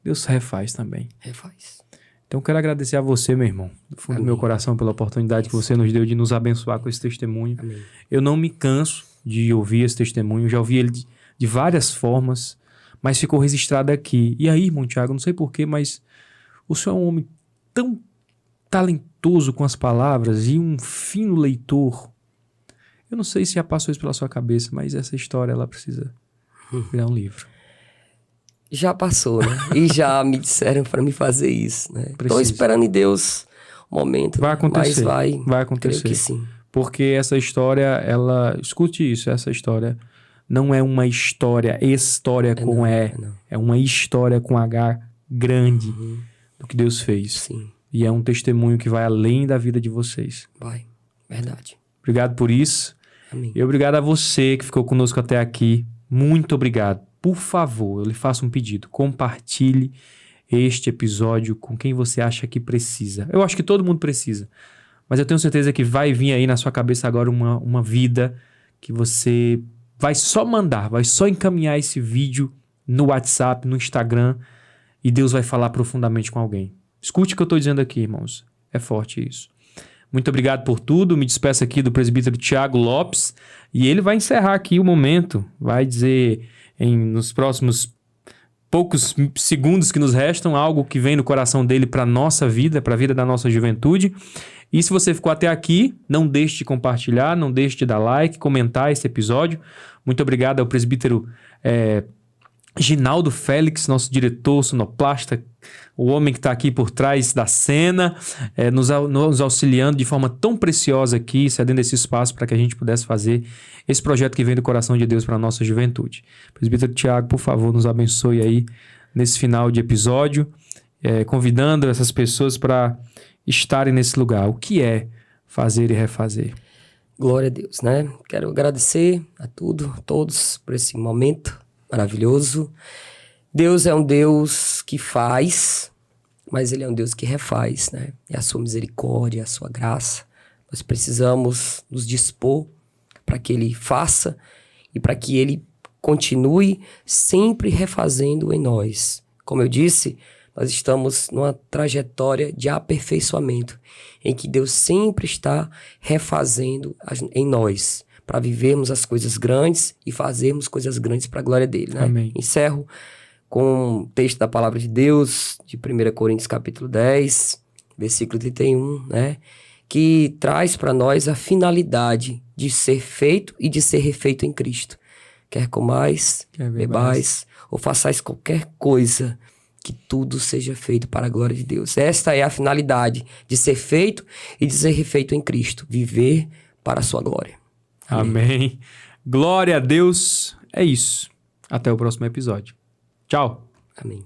Deus refaz também. Refaz. Então, eu quero agradecer a você, meu irmão, do fundo do meu coração, pela oportunidade que você nos deu de nos abençoar com esse testemunho. Amém. Eu não me canso de ouvir esse testemunho, já ouvi ele de várias formas, mas ficou registrado aqui. E aí, irmão Tiago, não sei porquê, mas o senhor é um homem tão talentoso com as palavras e um fino leitor. Eu não sei se já passou isso pela sua cabeça, mas essa história, ela precisa virar um livro. Já passou, né? E já me disseram para me fazer isso, né? Estou esperando em Deus o momento. Vai acontecer. Mas vai acontecer. Creio que sim. Porque essa história, escute isso, essa história não é uma história com E. É uma história com H grande do que Deus fez. Sim. E é um testemunho que vai além da vida de vocês. Vai, verdade. Obrigado por isso. Amém. E obrigado a você que ficou conosco até aqui. Muito obrigado. Por favor, eu lhe faço um pedido. Compartilhe este episódio com quem você acha que precisa. Eu acho que todo mundo precisa. Mas eu tenho certeza que vai vir aí na sua cabeça agora uma vida que você vai só mandar, vai só encaminhar esse vídeo no WhatsApp, no Instagram, e Deus vai falar profundamente com alguém. Escute o que eu estou dizendo aqui, irmãos. É forte isso. Muito obrigado por tudo. Me despeço aqui do presbítero Tiago Lopes. E ele vai encerrar aqui o momento. Vai dizer, nos próximos poucos segundos que nos restam, algo que vem no coração dele para a nossa vida, para a vida da nossa juventude. E se você ficou até aqui, não deixe de compartilhar, não deixe de dar like, comentar esse episódio. Muito obrigado ao presbítero Ginaldo Félix, nosso diretor, sonoplasta, o homem que está aqui por trás da cena, nos auxiliando de forma tão preciosa aqui, cedendo esse espaço para que a gente pudesse fazer esse projeto que vem do coração de Deus para a nossa juventude. Presbítero Tiago, por favor, nos abençoe aí nesse final de episódio, convidando essas pessoas para estarem nesse lugar. O que é fazer e refazer? Glória a Deus, né? Quero agradecer a todos por esse momento maravilhoso. Deus é um Deus que faz, mas Ele é um Deus que refaz, né? É a sua misericórdia, a sua graça. Nós precisamos nos dispor para que Ele faça e para que Ele continue sempre refazendo em nós. Como eu disse, nós estamos numa trajetória de aperfeiçoamento, em que Deus sempre está refazendo em nós, para vivermos as coisas grandes e fazermos coisas grandes para a glória dele, né? Amém. Encerro com o texto da Palavra de Deus, de 1 Coríntios capítulo 10, versículo 31, né? Que traz para nós a finalidade de ser feito e de ser refeito em Cristo. Quer comais, bebais, ou façais qualquer coisa, que tudo seja feito para a glória de Deus. Esta é a finalidade de ser feito e de ser refeito em Cristo. Viver para a sua glória. Amém. Glória a Deus. É isso. Até o próximo episódio. Tchau. Amém.